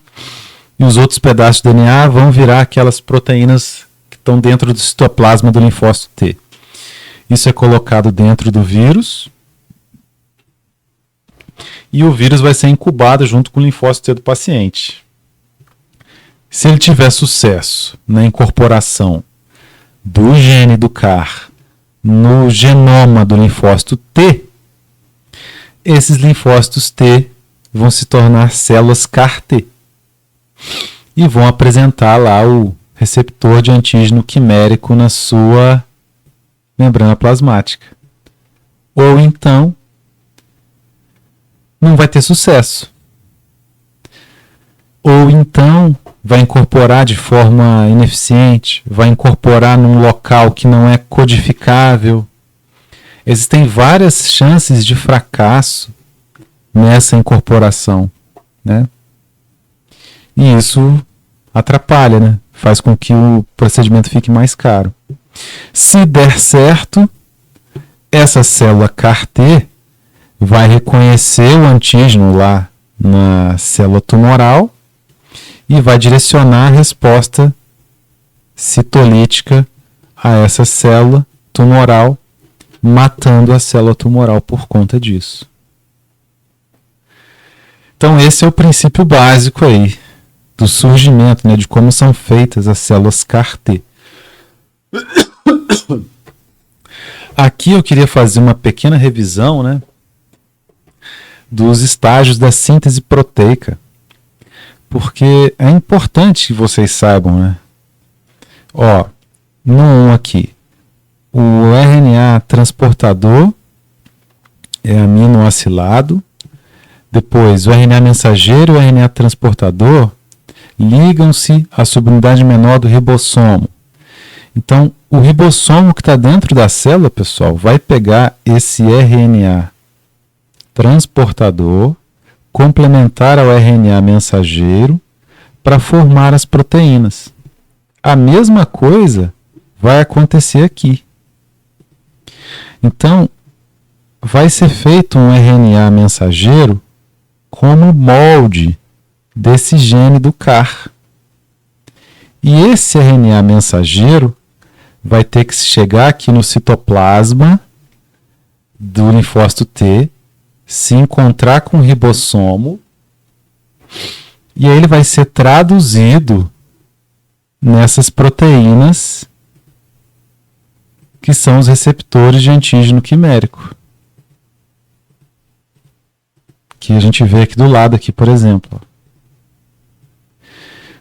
e os outros pedaços de DNA vão virar aquelas proteínas que estão dentro do citoplasma do linfócito T. Isso é colocado dentro do vírus, e o vírus vai ser incubado junto com o linfócito T do paciente. Se ele tiver sucesso na incorporação do gene do CAR no genoma do linfócito T, esses linfócitos T vão se tornar células CAR-T e vão apresentar lá o receptor de antígeno quimérico na sua membrana plasmática. Ou então, não vai ter sucesso. Ou então, vai incorporar de forma ineficiente, vai incorporar num local que não é codificável. Existem várias chances de fracasso nessa incorporação, E isso atrapalha, Faz com que o procedimento fique mais caro. Se der certo, essa célula CAR-T vai reconhecer o antígeno lá na célula tumoral e vai direcionar a resposta citolítica a essa célula tumoral, matando a célula tumoral por conta disso. Então esse é o princípio básico aí do surgimento, né, de como são feitas as células CAR-T. Aqui eu queria fazer uma pequena revisão, né, dos estágios da síntese proteica, porque é importante que vocês saibam, né? Ó, no 1 aqui, o RNA transportador é aminoacilado, depois o RNA mensageiro e o RNA transportador ligam-se à subunidade menor do ribossomo. Então, o ribossomo que está dentro da célula, pessoal, vai pegar esse RNA transportador, complementar ao RNA mensageiro, para formar as proteínas. A mesma coisa vai acontecer aqui. Então, vai ser feito um RNA mensageiro como molde desse gene do CAR. E esse RNA mensageiro vai ter que chegar aqui no citoplasma do linfócito T, se encontrar com o ribossomo, e aí ele vai ser traduzido nessas proteínas que são os receptores de antígeno quimérico, que a gente vê aqui do lado, aqui, por exemplo.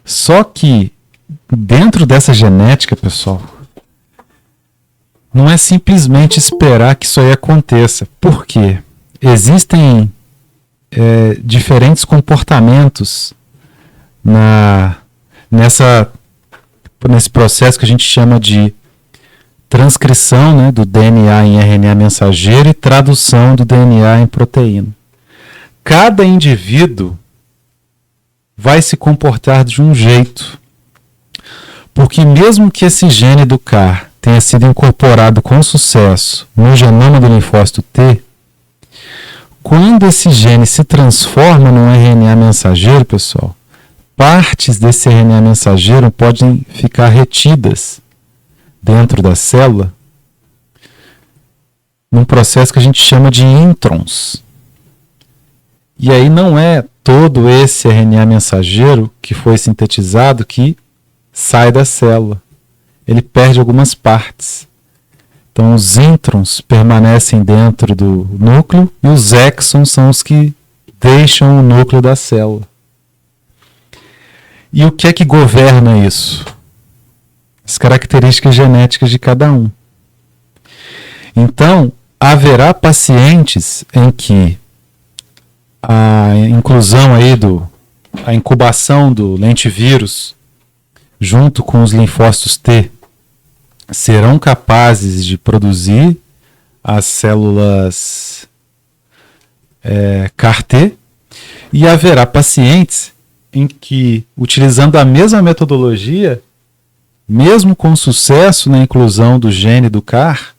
Só que dentro dessa genética, pessoal, não é simplesmente esperar que isso aí aconteça. Por quê? Existem diferentes comportamentos nesse processo que a gente chama de transcrição, né, do DNA em RNA mensageiro e tradução do DNA em proteína. Cada indivíduo vai se comportar de um jeito, porque mesmo que esse gene do CAR tenha sido incorporado com sucesso no genoma do linfócito T, quando esse gene se transforma num RNA mensageiro, pessoal, partes desse RNA mensageiro podem ficar retidas dentro da célula num processo que a gente chama de introns. E aí não é todo esse RNA mensageiro que foi sintetizado que sai da célula. Ele perde algumas partes. Então os introns permanecem dentro do núcleo e os exons são os que deixam o núcleo da célula. E o que é que governa isso? As características genéticas de cada um. Então, haverá pacientes em que a inclusão aí a incubação do lentivírus junto com os linfócitos T serão capazes de produzir as células CAR-T, e haverá pacientes em que, utilizando a mesma metodologia, mesmo com sucesso na inclusão do gene do CAR,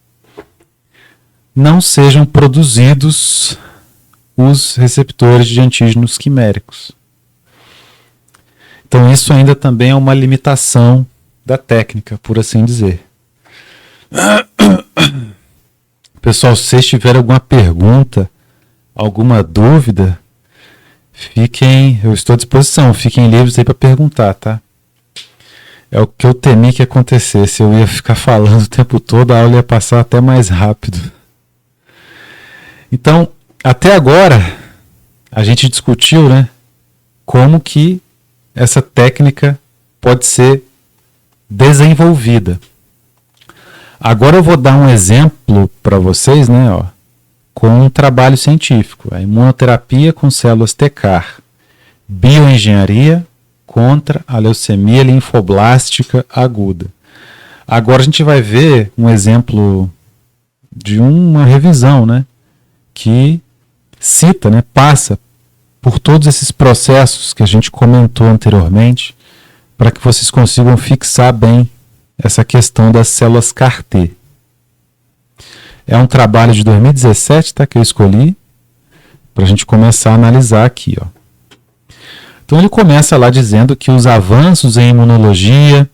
não sejam produzidos os receptores de antígenos quiméricos. Então isso ainda também é uma limitação da técnica, por assim dizer. Pessoal, se vocês tiverem alguma pergunta, alguma dúvida, eu estou à disposição, fiquem livres aí para perguntar, tá? É o que eu temi que acontecesse, eu ia ficar falando o tempo todo, a aula ia passar até mais rápido. Então, até agora, a gente discutiu, né, como que essa técnica pode ser desenvolvida. Agora eu vou dar um exemplo para vocês, né, ó, com um trabalho científico, a imunoterapia com células T-CAR, bioengenharia contra a leucemia linfoblástica aguda. Agora a gente vai ver um exemplo de uma revisão, né, que cita, né, passa por todos esses processos que a gente comentou anteriormente, para que vocês consigam fixar bem essa questão das células CAR-T. É um trabalho de 2017, tá, que eu escolhi para a gente começar a analisar aqui, ó. Então ele começa lá dizendo que os avanços em imunologia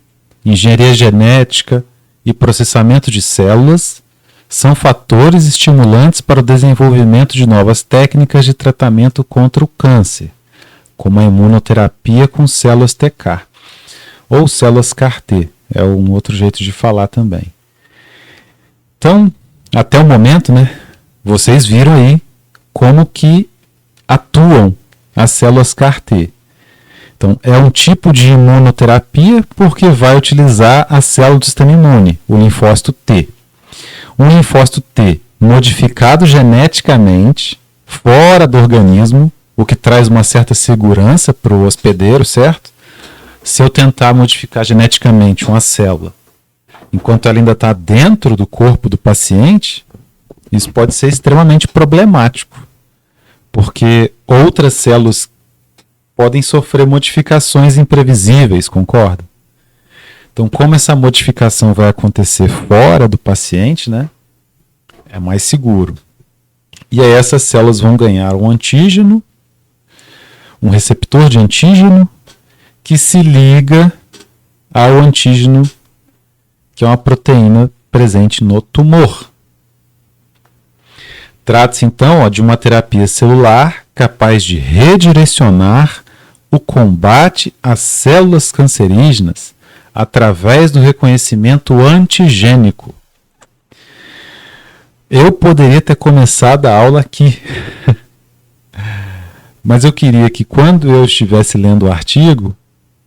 engenharia genética e processamento de células são fatores estimulantes para o desenvolvimento de novas técnicas de tratamento contra o câncer, como a imunoterapia com células TCAR, ou células CAR-T, é um outro jeito de falar também. Então, até o momento, né, vocês viram aí como que atuam as células CAR-T. Então, é um tipo de imunoterapia porque vai utilizar a célula do sistema imune, o linfócito T. Um linfócito T modificado geneticamente, fora do organismo, o que traz uma certa segurança para o hospedeiro, certo? Se eu tentar modificar geneticamente uma célula, enquanto ela ainda está dentro do corpo do paciente, isso pode ser extremamente problemático, porque outras células podem sofrer modificações imprevisíveis, concorda? Então, como essa modificação vai acontecer fora do paciente, né, é mais seguro. E aí essas células vão ganhar um antígeno, um receptor de antígeno, que se liga ao antígeno, que é uma proteína presente no tumor. Trata-se então de uma terapia celular capaz de redirecionar o combate às células cancerígenas através do reconhecimento antigênico. Eu poderia ter começado a aula aqui, mas eu queria que quando eu estivesse lendo o artigo,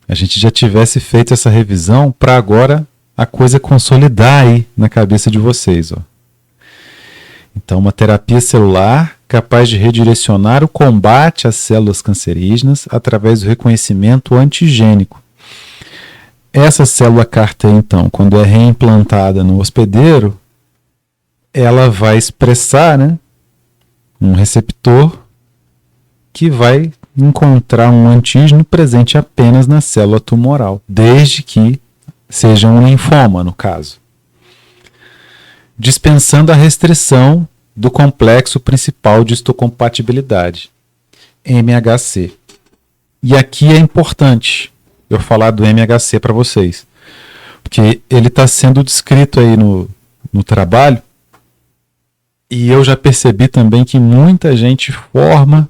a gente já tivesse feito essa revisão para agora a coisa consolidar aí na cabeça de vocês. Ó. Então, uma terapia celular capaz de redirecionar o combate às células cancerígenas através do reconhecimento antigênico. Essa célula CAR-T, então, quando é reimplantada no hospedeiro, ela vai expressar, né, um receptor que vai encontrar um antígeno presente apenas na célula tumoral, desde que seja um linfoma, no caso. Dispensando a restrição do complexo principal de histocompatibilidade, MHC. E aqui é importante eu falar do MHC para vocês, porque ele está sendo descrito aí no trabalho, e eu já percebi também que muita gente forma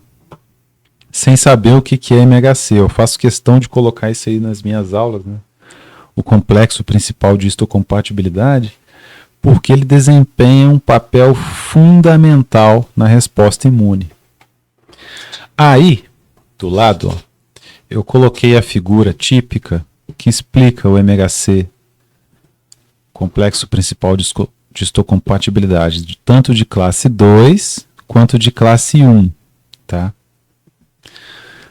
sem saber o que é MHC. Eu faço questão de colocar isso aí nas minhas aulas, né? O complexo principal de histocompatibilidade, porque ele desempenha um papel fundamental na resposta imune. Aí, do lado, ó, eu coloquei a figura típica que explica o MHC, complexo principal de histocompatibilidade, tanto de classe 2 quanto de classe 1. Tá?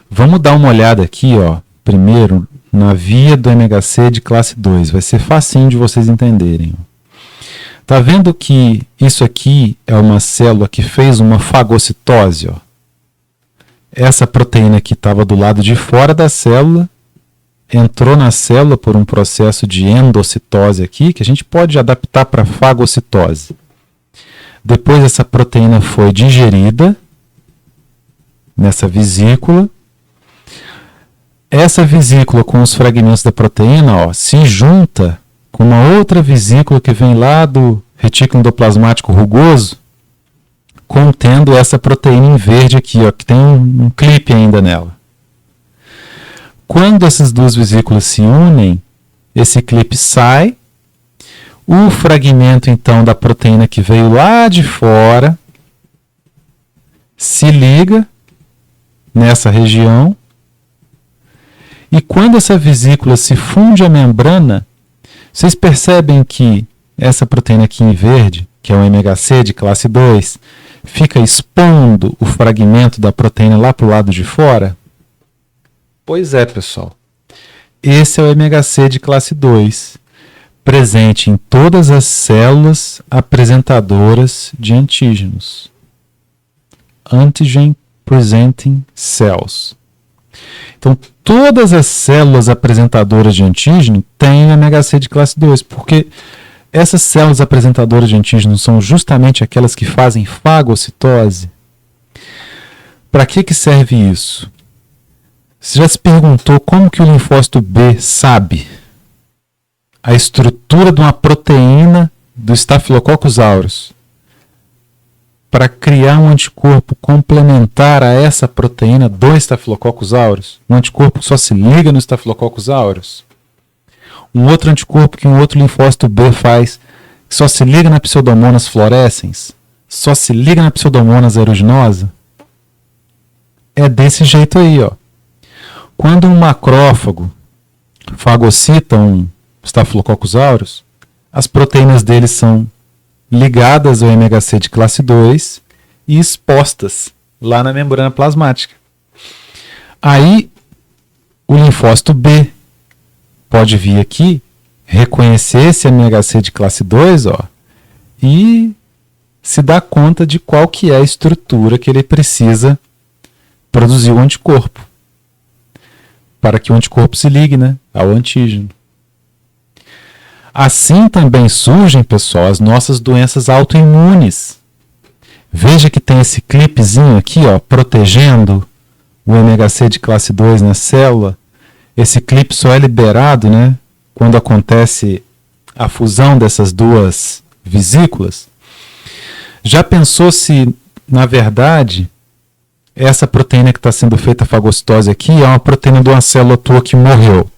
Vamos dar uma olhada aqui, ó, primeiro, na via do MHC de classe 2. Vai ser facinho de vocês entenderem. Tá vendo que isso aqui é uma célula que fez uma fagocitose? Ó. Essa proteína que estava do lado de fora da célula entrou na célula por um processo de endocitose aqui, que a gente pode adaptar para fagocitose. Depois essa proteína foi digerida nessa vesícula. Essa vesícula com os fragmentos da proteína, ó, se junta com uma outra vesícula que vem lá do retículo endoplasmático rugoso, contendo essa proteína em verde aqui, ó, que tem um clipe ainda nela. Quando essas duas vesículas se unem, esse clipe sai, o fragmento então da proteína que veio lá de fora se liga nessa região, e quando essa vesícula se funde à membrana, vocês percebem que essa proteína aqui em verde, que é o MHC de classe 2, fica expondo o fragmento da proteína lá para o lado de fora? Pois é, pessoal. Esse é o MHC de classe 2, presente em todas as células apresentadoras de antígenos. Antigen Presenting Cells. Então, todas as células apresentadoras de antígeno têm MHC de classe 2, porque essas células apresentadoras de antígeno são justamente aquelas que fazem fagocitose. Para que serve isso? Você já se perguntou como que o linfócito B sabe a estrutura de uma proteína do Staphylococcus aureus para criar um anticorpo complementar a essa proteína do Staphylococcus aureus, um anticorpo que só se liga no Staphylococcus aureus, um outro anticorpo que um outro linfócito B faz, que só se liga na Pseudomonas fluorescens, só se liga na Pseudomonas aeruginosa. É desse jeito aí, ó. Quando um macrófago fagocita um Staphylococcus aureus, as proteínas dele são ligadas ao MHC de classe 2 e expostas lá na membrana plasmática. Aí, o linfócito B pode vir aqui, reconhecer esse MHC de classe 2, ó, e se dar conta de qual que é a estrutura que ele precisa produzir o anticorpo, para que o anticorpo se ligue, né, ao antígeno. Assim também surgem, pessoal, as nossas doenças autoimunes. Veja que tem esse clipezinho aqui, ó, protegendo o MHC de classe 2 na célula. Esse clipe só é liberado, né, quando acontece a fusão dessas duas vesículas. Já pensou se, na verdade, essa proteína que está sendo feita a fagocitose aqui é uma proteína de uma célula tua que morreu?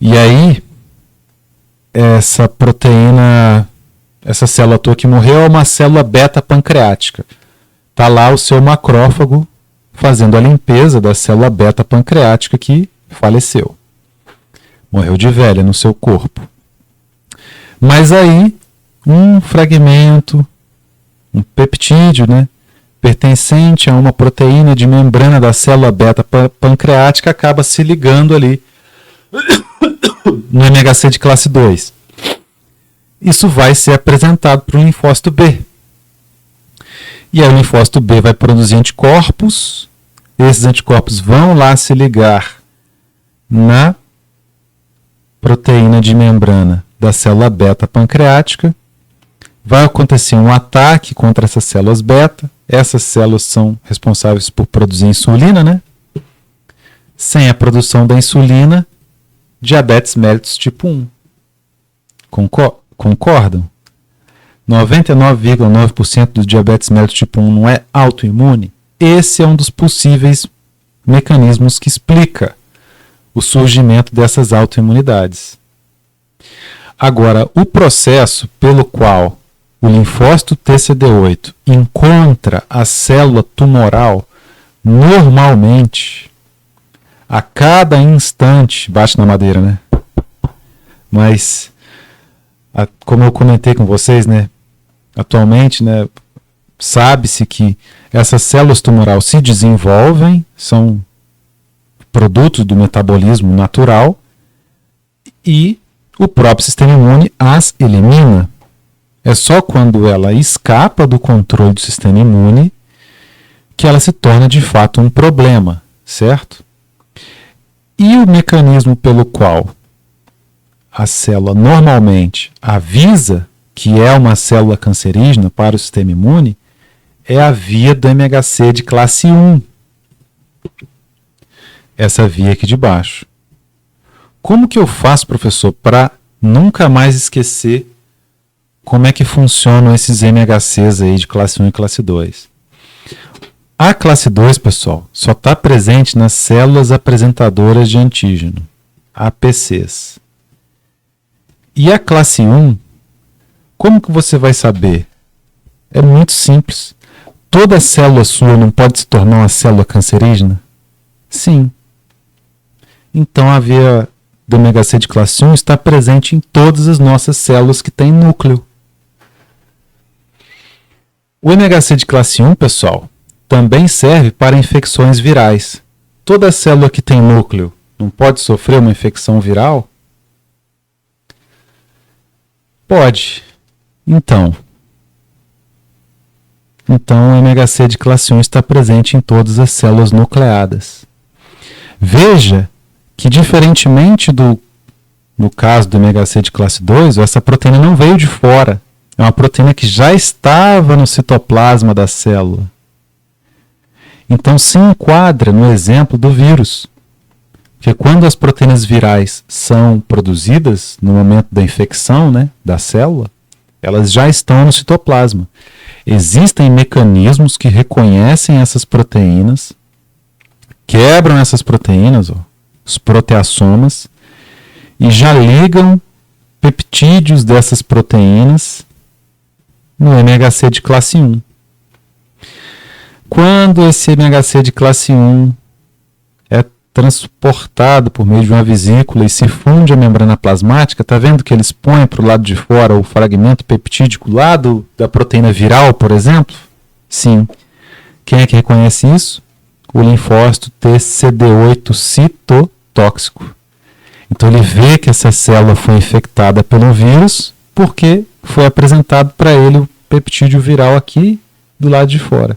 E aí, essa proteína, essa célula tua que morreu é uma célula beta pancreática. Está lá o seu macrófago fazendo a limpeza da célula beta pancreática que faleceu. Morreu de velha no seu corpo. Mas aí, um fragmento, um peptídeo, né, pertencente a uma proteína de membrana da célula beta pancreática acaba se ligando ali no MHC de classe 2. Isso vai ser apresentado para o linfócito B. E aí o linfócito B vai produzir anticorpos. Esses anticorpos vão lá se ligar na proteína de membrana da célula beta pancreática. Vai acontecer um ataque contra essas células beta. Essas células são responsáveis por produzir insulina, né? Sem a produção da insulina, diabetes mellitus tipo 1. Concordam? 99,9% do diabetes mellitus tipo 1 não é autoimune? Esse é um dos possíveis mecanismos que explica o surgimento dessas autoimunidades. Agora, o processo pelo qual o linfócito TCD8 encontra a célula tumoral normalmente, a cada instante, bate na madeira, né? Mas, como eu comentei com vocês, né? Atualmente, né, sabe-se que essas células tumorais se desenvolvem, são produtos do metabolismo natural e o próprio sistema imune as elimina. É só quando ela escapa do controle do sistema imune que ela se torna de fato um problema, certo? E o mecanismo pelo qual a célula normalmente avisa que é uma célula cancerígena para o sistema imune é a via do MHC de classe 1. Essa via aqui de baixo. Como que eu faço, professor, para nunca mais esquecer como é que funcionam esses MHCs aí de classe 1 e classe 2? A classe 2, pessoal, só está presente nas células apresentadoras de antígeno, APCs. E a classe 1, como que você vai saber? É muito simples. Toda célula sua não pode se tornar uma célula cancerígena? Sim. Então a via do MHC de classe 1 está presente em todas as nossas células que têm núcleo. O MHC de classe 1, pessoal, também serve para infecções virais. Toda célula que tem núcleo não pode sofrer uma infecção viral? Pode. Então o MHC de classe 1 está presente em todas as células nucleadas. Veja que, diferentemente no caso do MHC de classe 2, essa proteína não veio de fora. É uma proteína que já estava no citoplasma da célula. Então se enquadra no exemplo do vírus, Porque quando as proteínas virais são produzidas no momento da infecção, né, da célula, elas já estão no citoplasma. Existem mecanismos que reconhecem essas proteínas, quebram essas proteínas, os proteassomas, e já ligam peptídeos dessas proteínas no MHC de classe 1. Quando esse MHC de classe 1 é transportado por meio de uma vesícula e se funde a membrana plasmática, está vendo que eles põem para o lado de fora o fragmento peptídico lá da proteína viral, por exemplo? Sim. Quem é que reconhece isso? O linfócito TCD8 citotóxico. Então ele vê que essa célula foi infectada pelo vírus porque foi apresentado para ele o peptídeo viral aqui do lado de fora.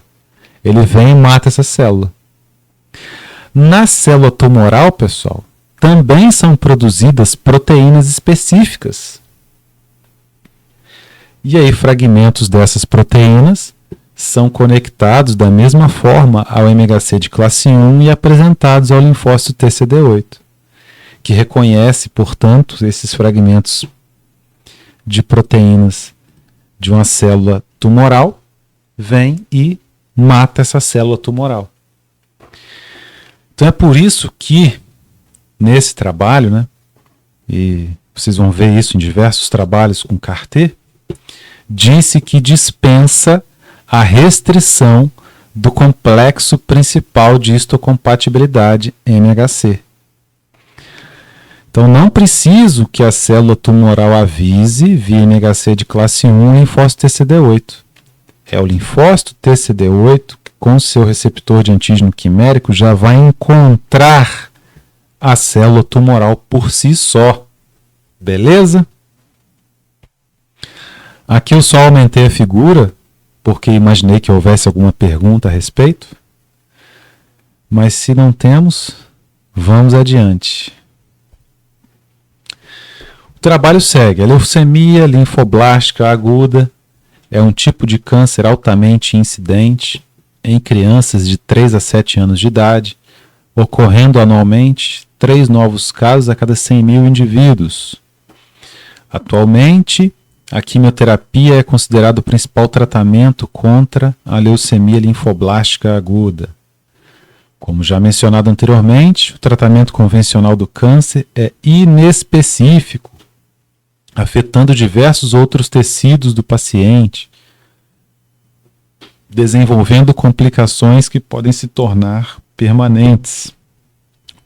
Ele vem e mata essa célula. Na célula tumoral, pessoal, também são produzidas proteínas específicas. E aí fragmentos dessas proteínas são conectados da mesma forma ao MHC de classe 1 e apresentados ao linfócito TCD8, que reconhece, portanto, esses fragmentos de proteínas de uma célula tumoral, vem e mata essa célula tumoral. Então é por isso que nesse trabalho, né, e vocês vão ver isso em diversos trabalhos com CAR-T, disse que dispensa a restrição do complexo principal de histocompatibilidade MHC. Então não preciso que a célula tumoral avise via MHC de classe 1 o linfócito TCD8. É o linfócito TCD8 que, com seu receptor de antígeno quimérico, já vai encontrar a célula tumoral por si só. Beleza? Aqui eu só aumentei a figura porque imaginei que houvesse alguma pergunta a respeito. Mas se não temos, vamos adiante. O trabalho segue. A leucemia linfoblástica aguda é um tipo de câncer altamente incidente em crianças de 3 a 7 anos de idade, ocorrendo anualmente 3 novos casos a cada 100 mil indivíduos. Atualmente, a quimioterapia é considerada o principal tratamento contra a leucemia linfoblástica aguda. Como já mencionado anteriormente, o tratamento convencional do câncer é inespecífico, afetando diversos outros tecidos do paciente, desenvolvendo complicações que podem se tornar permanentes.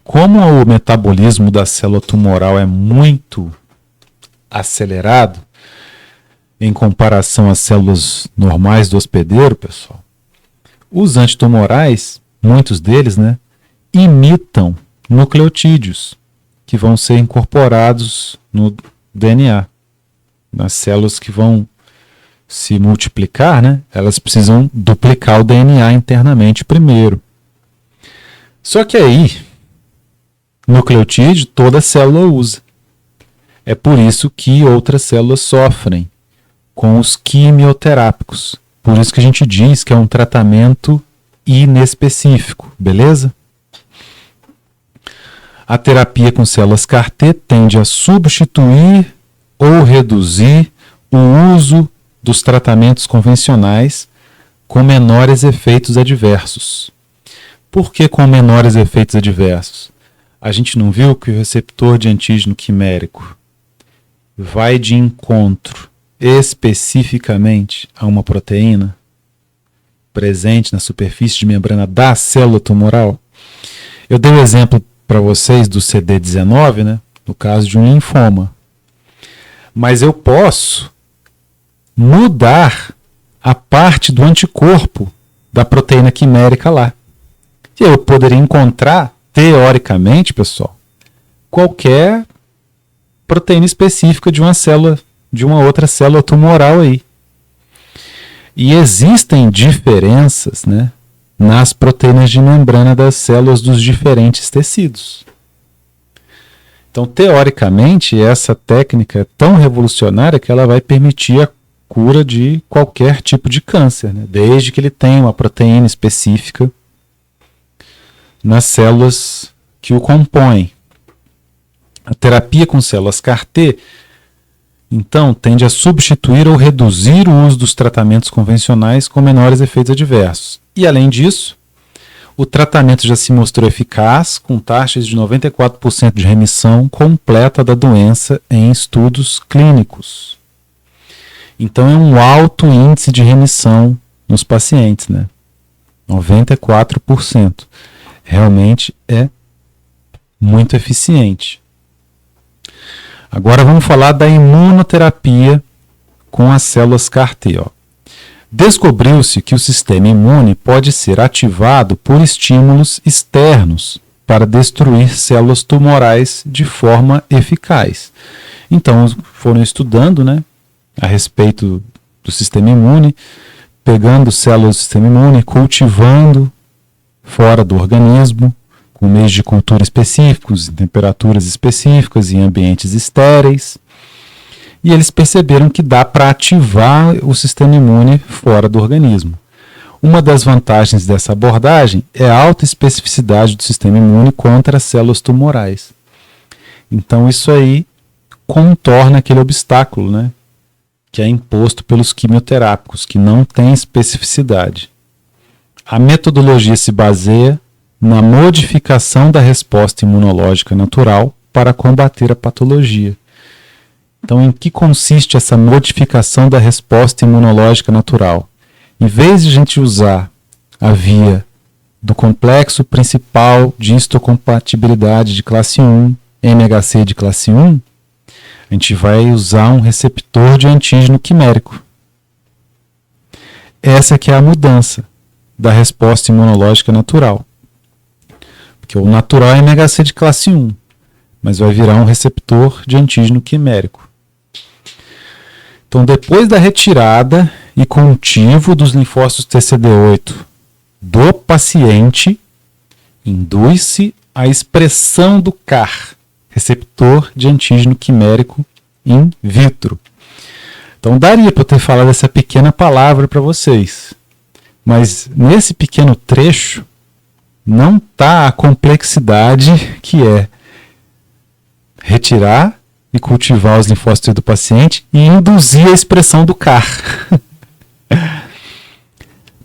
Como o metabolismo da célula tumoral é muito acelerado, em comparação às células normais do hospedeiro, pessoal, os antitumorais, muitos deles, né, imitam nucleotídeos que vão ser incorporados no DNA. Nas células que vão se multiplicar, né, elas precisam duplicar o DNA internamente primeiro. Só que aí, nucleotídeo toda célula usa. É por isso que outras células sofrem com os quimioterápicos. Por isso que a gente diz que é um tratamento inespecífico, beleza? A terapia com células CAR-T tende a substituir ou reduzir o uso dos tratamentos convencionais com menores efeitos adversos. Por que com menores efeitos adversos? A gente não viu que o receptor de antígeno quimérico vai de encontro especificamente a uma proteína presente na superfície de membrana da célula tumoral? Eu dei o exemplo para vocês do CD19, né, no caso de um linfoma. Mas eu posso mudar a parte do anticorpo da proteína quimérica lá. E eu poderia encontrar, teoricamente, pessoal, qualquer proteína específica de uma célula, de uma outra célula tumoral aí. E existem diferenças, né, nas proteínas de membrana das células dos diferentes tecidos. Então, teoricamente, essa técnica é tão revolucionária que ela vai permitir a cura de qualquer tipo de câncer, né, desde que ele tenha uma proteína específica nas células que o compõem. A terapia com células CAR-T, então, tende a substituir ou reduzir o uso dos tratamentos convencionais com menores efeitos adversos. E, além disso, o tratamento já se mostrou eficaz, com taxas de 94% de remissão completa da doença em estudos clínicos. Então, é um alto índice de remissão nos pacientes, né? 94%. Realmente é muito eficiente. Agora vamos falar da imunoterapia com as células CAR-T. Descobriu-se que o sistema imune pode ser ativado por estímulos externos para destruir células tumorais de forma eficaz. Então, foram estudando, né, a respeito do sistema imune, pegando células do sistema imune, cultivando fora do organismo, com meios de cultura específicos, em temperaturas específicas, em ambientes estéreis. E eles perceberam que dá para ativar o sistema imune fora do organismo. Uma das vantagens dessa abordagem é a alta especificidade do sistema imune contra as células tumorais. Então isso aí contorna aquele obstáculo, né, que é imposto pelos quimioterápicos, que não tem especificidade. A metodologia se baseia na modificação da resposta imunológica natural para combater a patologia. Então, em que consiste essa modificação da resposta imunológica natural? Em vez de a gente usar a via do complexo principal de histocompatibilidade de classe 1, MHC de classe 1, a gente vai usar um receptor de antígeno quimérico. Essa que é a mudança da resposta imunológica natural. Porque o natural é MHC de classe 1, mas vai virar um receptor de antígeno quimérico. Então, depois da retirada e cultivo dos linfócitos TCD8 do paciente, induz-se a expressão do CAR, receptor de antígeno quimérico in vitro. Então, daria para eu ter falado essa pequena palavra para vocês, mas nesse pequeno trecho não está a complexidade que é retirar e cultivar os linfócitos do paciente e induzir a expressão do CAR.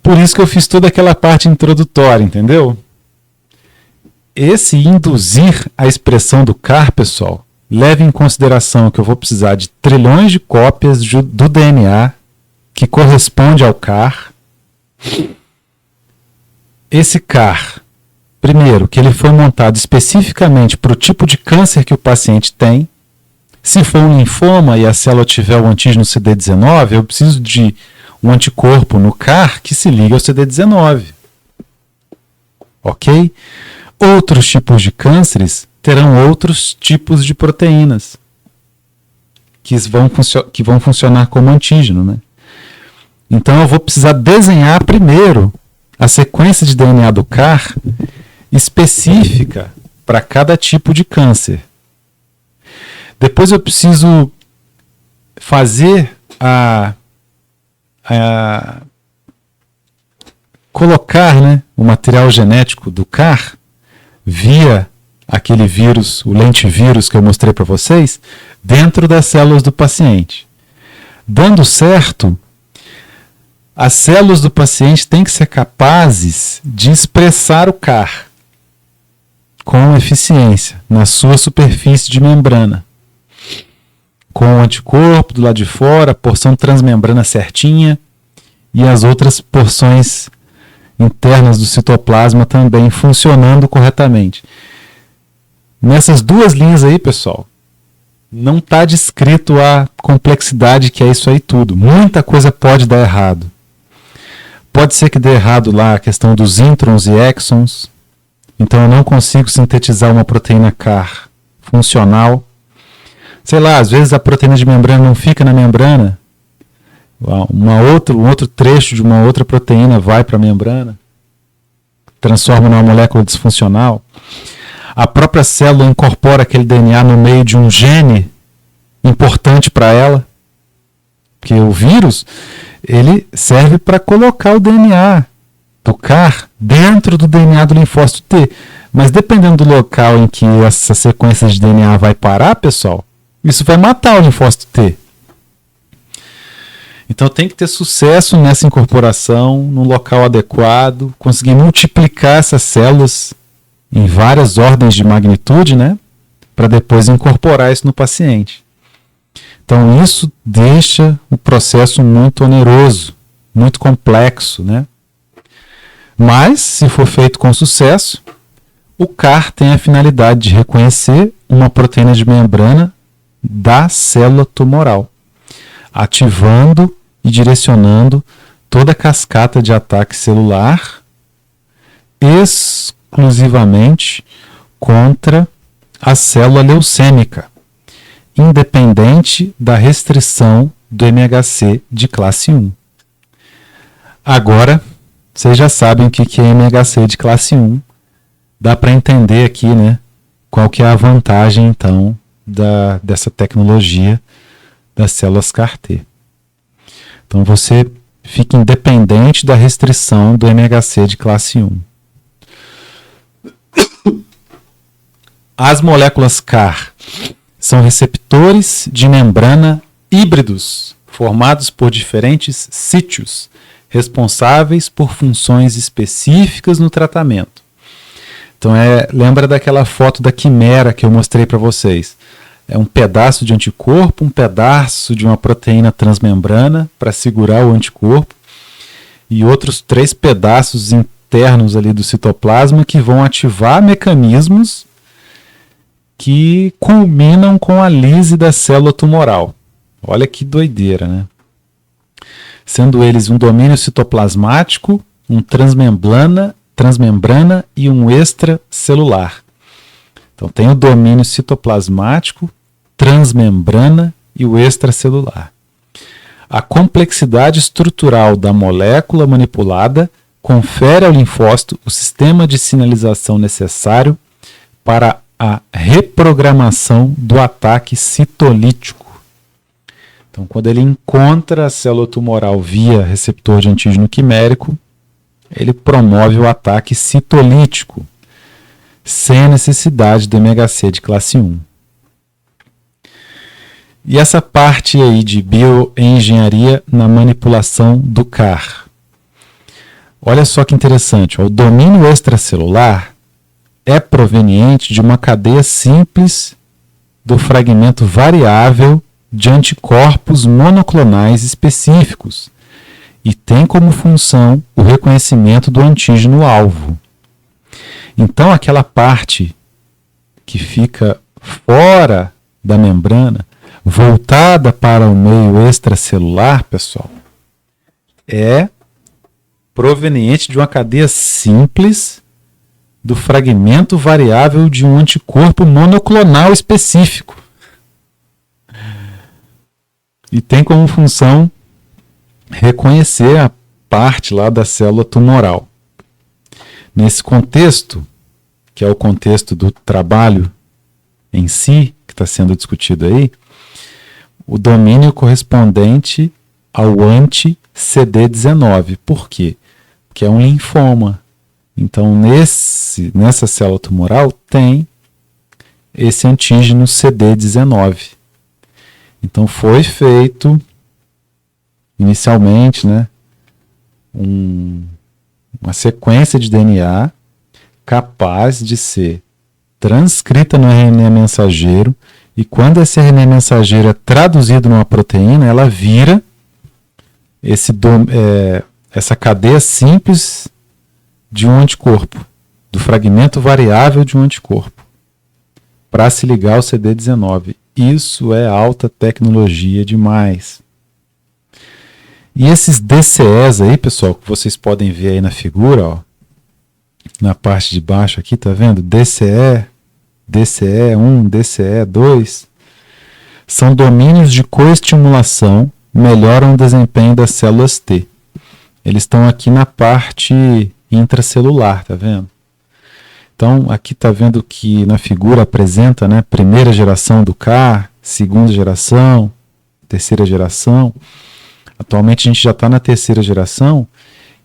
Por isso que eu fiz toda aquela parte introdutória, entendeu? Esse induzir a expressão do CAR, pessoal, leve em consideração que eu vou precisar de trilhões de cópias do DNA que corresponde ao CAR. Esse CAR, primeiro, que ele foi montado especificamente para o tipo de câncer que o paciente tem. Se for um linfoma e a célula tiver o antígeno CD19, eu preciso de um anticorpo no CAR que se liga ao CD19. Ok? Outros tipos de cânceres terão outros tipos de proteínas que vão funcionar como antígeno, né? Então eu vou precisar desenhar primeiro a sequência de DNA do CAR específica para cada tipo de câncer. Depois eu preciso fazer colocar, né, o material genético do CAR via aquele vírus, o lentivírus que eu mostrei para vocês, dentro das células do paciente. Dando certo, as células do paciente têm que ser capazes de expressar o CAR com eficiência na sua superfície de membrana, com o anticorpo do lado de fora, a porção transmembrana certinha e as outras porções internas do citoplasma também funcionando corretamente. Nessas duas linhas aí, pessoal, não está descrito a complexidade que é isso aí tudo. Muita coisa pode dar errado. Pode ser que dê errado lá a questão dos introns e exons, então eu não consigo sintetizar uma proteína CAR funcional. Sei lá, às vezes a proteína de membrana não fica na membrana, um outro trecho de uma outra proteína vai para a membrana, transforma numa molécula disfuncional. A própria célula incorpora aquele DNA no meio de um gene importante para ela, porque o vírus ele serve para colocar o DNA do CAR dentro do DNA do linfócito T. Mas dependendo do local em que essa sequência de DNA vai parar, pessoal, isso vai matar o linfócito T. Então tem que ter sucesso nessa incorporação, no local adequado, conseguir multiplicar essas células em várias ordens de magnitude, né? Para depois incorporar isso no paciente. Então isso deixa o processo muito oneroso, muito complexo, né? Mas, se for feito com sucesso, o CAR tem a finalidade de reconhecer uma proteína de membrana da célula tumoral, ativando e direcionando toda a cascata de ataque celular exclusivamente contra a célula leucêmica, independente da restrição do MHC de classe 1. Agora, vocês já sabem o que é MHC de classe 1. Dá para entender aqui, né, qual que é a vantagem, então, dessa tecnologia das células CAR-T. Então, você fica independente da restrição do MHC de classe 1. As moléculas CAR são receptores de membrana híbridos, formados por diferentes sítios, responsáveis por funções específicas no tratamento. Então, lembra daquela foto da quimera que eu mostrei para vocês? É um pedaço de anticorpo, um pedaço de uma proteína transmembrana para segurar o anticorpo e outros 3 pedaços internos ali do citoplasma que vão ativar mecanismos que culminam com a lise da célula tumoral. Olha que doideira, né? Sendo eles um domínio citoplasmático, um transmembrana e um extracelular. Então tem o domínio citoplasmático, transmembrana e o extracelular. A complexidade estrutural da molécula manipulada confere ao linfócito o sistema de sinalização necessário para a reprogramação do ataque citolítico. Então, quando ele encontra a célula tumoral via receptor de antígeno quimérico, ele promove o ataque citolítico, sem a necessidade do MHC de classe 1. E essa parte aí de bioengenharia na manipulação do CAR. Olha só que interessante, o domínio extracelular é proveniente de uma cadeia simples do fragmento variável de anticorpos monoclonais específicos e tem como função o reconhecimento do antígeno-alvo. Então, aquela parte que fica fora da membrana, voltada para o meio extracelular, pessoal, é proveniente de uma cadeia simples do fragmento variável de um anticorpo monoclonal específico. E tem como função reconhecer a parte lá da célula tumoral. Nesse contexto, que é o contexto do trabalho em si, que está sendo discutido aí, o domínio correspondente ao anti-CD19. Por quê? Porque é um linfoma. Então, nessa célula tumoral tem esse antígeno CD19. Então, foi feito inicialmente, né, uma sequência de DNA capaz de ser transcrita no RNA mensageiro, e quando esse RNA mensageiro é traduzido numa proteína, ela vira essa cadeia simples de um anticorpo, do fragmento variável de um anticorpo, para se ligar ao CD19. Isso é alta tecnologia demais. E esses DCEs aí, pessoal, que vocês podem ver aí na figura, ó, na parte de baixo aqui, tá vendo? DCE, DCE1, DCE2, são domínios de coestimulação, melhoram o desempenho das células T. Eles estão aqui na parte intracelular, tá vendo? Então, aqui tá vendo que na figura apresenta, né, primeira geração do CAR, segunda geração, terceira geração. Atualmente a gente já está na terceira geração,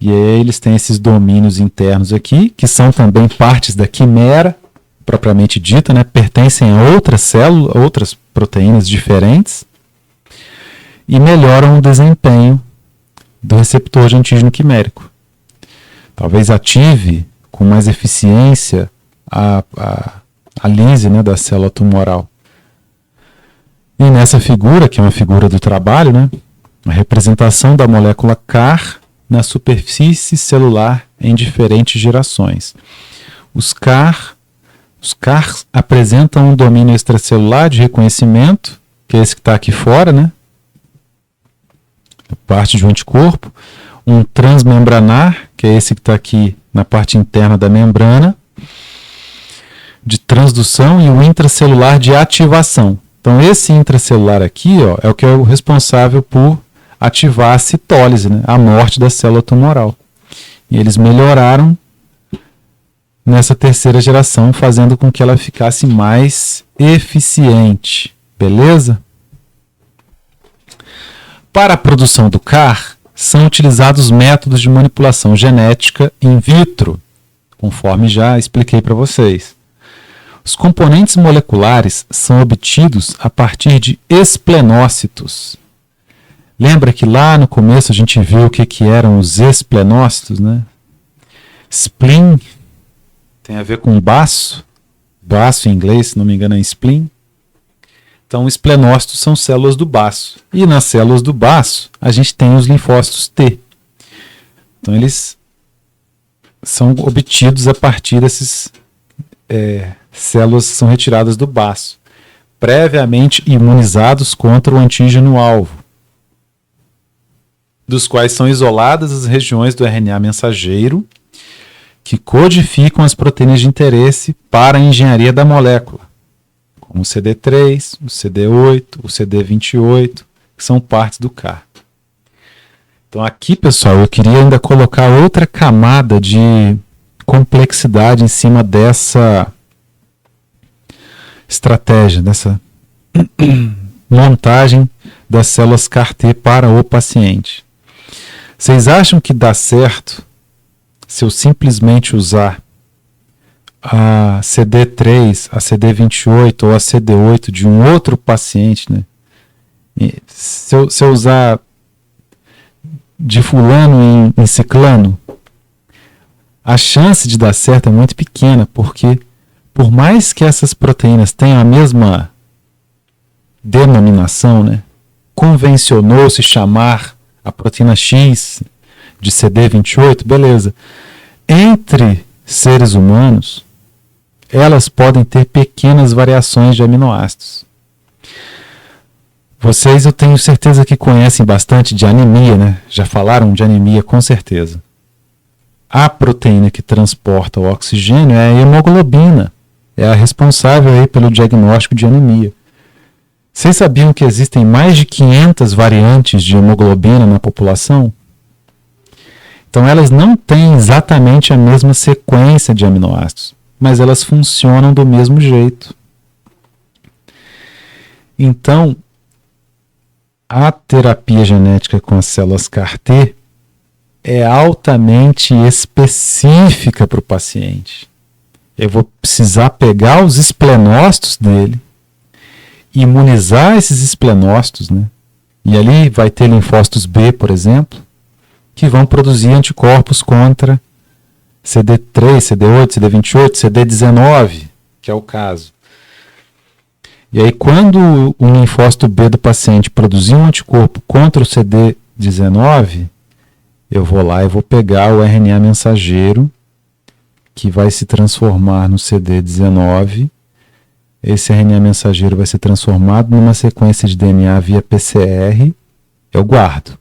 E aí eles têm esses domínios internos aqui, que são também partes da quimera, propriamente dita, né? Pertencem a outras células, outras proteínas diferentes, e melhoram o desempenho do receptor de antígeno quimérico. Talvez ative com mais eficiência a lise, né, da célula tumoral. E nessa figura, que é uma figura do trabalho, né, a representação da molécula CAR na superfície celular em diferentes gerações. Os CAR apresentam um domínio extracelular de reconhecimento, que é esse que está aqui fora, né, parte de um anticorpo, um transmembranar, que é esse que está aqui na parte interna da membrana, de transdução, e o intracelular de ativação. Então esse intracelular aqui, ó, é o que é o responsável por ativar a citólise, né, a morte da célula tumoral. E eles melhoraram nessa terceira geração, fazendo com que ela ficasse mais eficiente. Beleza? Para a produção do CAR, são utilizados métodos de manipulação genética in vitro, conforme já expliquei para vocês. Os componentes moleculares são obtidos a partir de esplenócitos. Lembra que lá no começo a gente viu o que eram os esplenócitos, né? Spleen tem a ver com baço em inglês, se não me engano é spleen. Então, esplenócitos são células do baço. E nas células do baço, a gente tem os linfócitos T. Então, eles são obtidos a partir dessas células que são retiradas do baço, previamente imunizados contra o antígeno-alvo, dos quais são isoladas as regiões do RNA mensageiro que codificam as proteínas de interesse para a engenharia da molécula, como o CD3, o CD8, o CD28, que são partes do CAR. Então aqui, pessoal, eu queria ainda colocar outra camada de complexidade em cima dessa estratégia, dessa montagem das células CAR-T para o paciente. Vocês acham que dá certo se eu simplesmente usar a CD3, a CD28 ou a CD8 de um outro paciente, né? Se eu usar de fulano em ciclano, a chance de dar certo é muito pequena, porque por mais que essas proteínas tenham a mesma denominação, né? Convencionou-se chamar a proteína X de CD28, beleza. Entre seres humanos, elas podem ter pequenas variações de aminoácidos. Vocês, eu tenho certeza que conhecem bastante de anemia, né? Já falaram de anemia com certeza. A proteína que transporta o oxigênio é a hemoglobina. É a responsável aí pelo diagnóstico de anemia. Vocês sabiam que existem mais de 500 variantes de hemoglobina na população? Então elas não têm exatamente a mesma sequência de aminoácidos, mas elas funcionam do mesmo jeito. Então, a terapia genética com as células CAR-T é altamente específica para o paciente. Eu vou precisar pegar os esplenócitos dele, imunizar esses esplenócitos, né? E ali vai ter linfócitos B, por exemplo, que vão produzir anticorpos contra CD3, CD8, CD28, CD19, que é o caso. E aí, quando o linfócito B do paciente produzir um anticorpo contra o CD19, eu vou lá e vou pegar o RNA mensageiro, que vai se transformar no CD19. Esse RNA mensageiro vai ser transformado numa sequência de DNA via PCR. Eu guardo.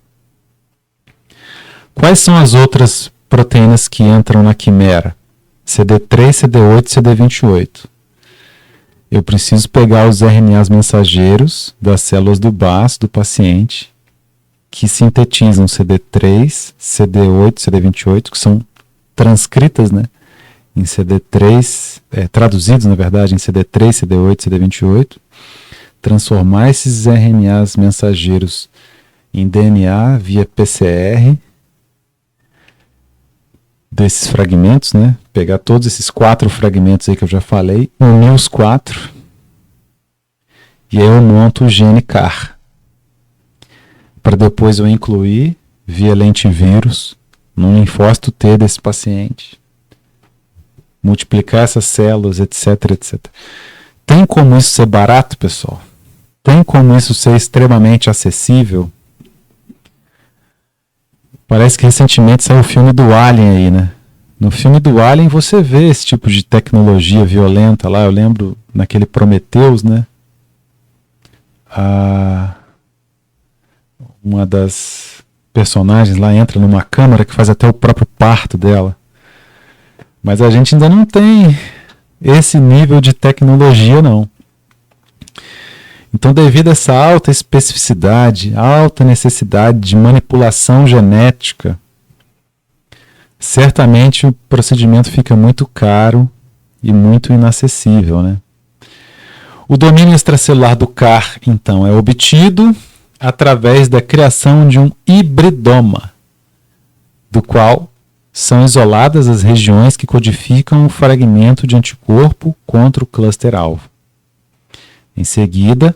Quais são as outras proteínas que entram na quimera? CD3, CD8, CD28. Eu preciso pegar os RNAs mensageiros das células do baço do paciente, que sintetizam CD3, CD8, CD28, que são transcritas, né, em CD3, traduzidos, na verdade, em CD3, CD8, CD28, transformar esses RNAs mensageiros em DNA via PCR, desses fragmentos, né? Pegar todos esses 4 fragmentos aí que eu já falei, unir os 4, e aí eu monto o gene CAR, para depois eu incluir via lentivírus no linfócito T desse paciente, multiplicar essas células, etc, etc. Tem como isso ser barato, pessoal? Tem como isso ser extremamente acessível? Parece que recentemente saiu o filme do Alien aí, né? No filme do Alien você vê esse tipo de tecnologia violenta lá. Eu lembro naquele Prometheus, né? Uma das personagens lá entra numa câmara que faz até o próprio parto dela. Mas a gente ainda não tem esse nível de tecnologia, não. Então, devido a essa alta especificidade, alta necessidade de manipulação genética, certamente o procedimento fica muito caro e muito inacessível, né? O domínio extracelular do CAR, então, é obtido através da criação de um hibridoma, do qual são isoladas as regiões que codificam o fragmento de anticorpo contra o cluster-alvo. Em seguida,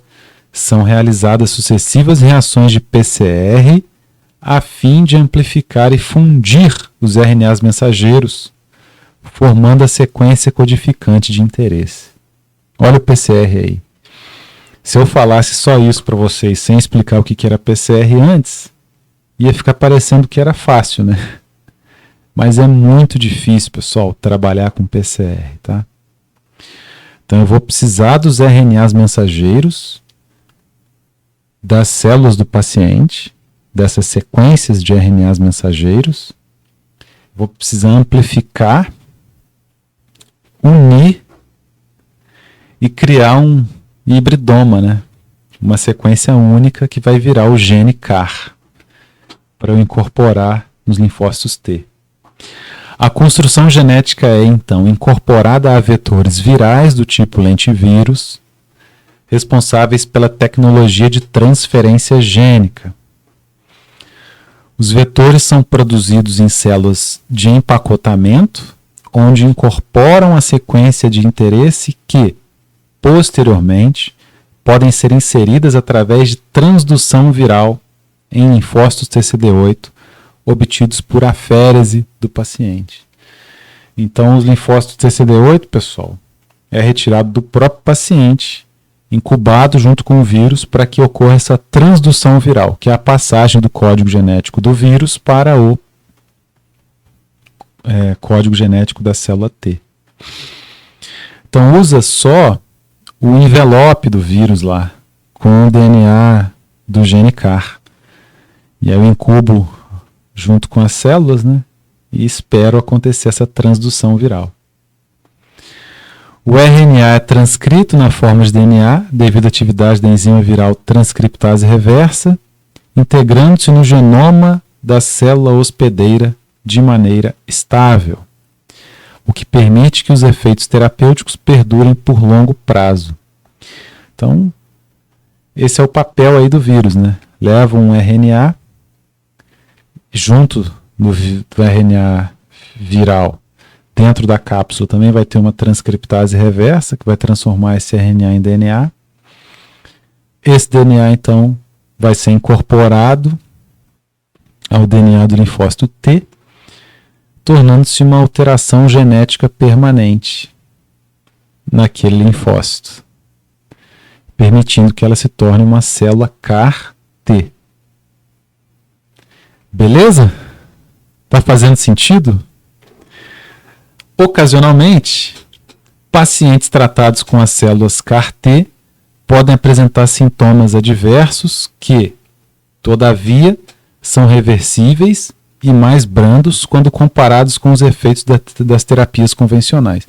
são realizadas sucessivas reações de PCR a fim de amplificar e fundir os RNAs mensageiros, formando a sequência codificante de interesse. Olha o PCR aí. Se eu falasse só isso para vocês sem explicar o que era PCR antes, ia ficar parecendo que era fácil, né? Mas é muito difícil, pessoal, trabalhar com PCR, tá? Então eu vou precisar dos RNAs mensageiros, das células do paciente, dessas sequências de RNAs mensageiros. Vou precisar amplificar, unir e criar um hibridoma, né? Uma sequência única que vai virar o gene CAR, para eu incorporar nos linfócitos T. A construção genética é, então, incorporada a vetores virais do tipo lentivírus, responsáveis pela tecnologia de transferência gênica. Os vetores são produzidos em células de empacotamento, onde incorporam a sequência de interesse que, posteriormente, podem ser inseridas através de transdução viral em linfócitos TCD8, obtidos por aférese do paciente. Então, os linfócitos TCD8, pessoal, é retirado do próprio paciente, incubado junto com o vírus, para que ocorra essa transdução viral, que é a passagem do código genético do vírus para o código genético da célula T. Então, usa só o envelope do vírus lá, com o DNA do gene CAR. E aí eu incubo junto com as células, né? E espero acontecer essa transdução viral. O RNA é transcrito na forma de DNA devido à atividade da enzima viral transcriptase reversa, integrando-se no genoma da célula hospedeira de maneira estável, o que permite que os efeitos terapêuticos perdurem por longo prazo. Então, esse é o papel aí do vírus, né? Leva um RNA junto do RNA viral. Dentro da cápsula também vai ter uma transcriptase reversa que vai transformar esse RNA em DNA. Esse DNA, então, vai ser incorporado ao DNA do linfócito T, tornando-se uma alteração genética permanente naquele linfócito, permitindo que ela se torne uma célula CAR-T. Beleza? Tá fazendo sentido? Ocasionalmente, pacientes tratados com as células CAR-T podem apresentar sintomas adversos que, todavia, são reversíveis e mais brandos quando comparados com os efeitos das terapias convencionais.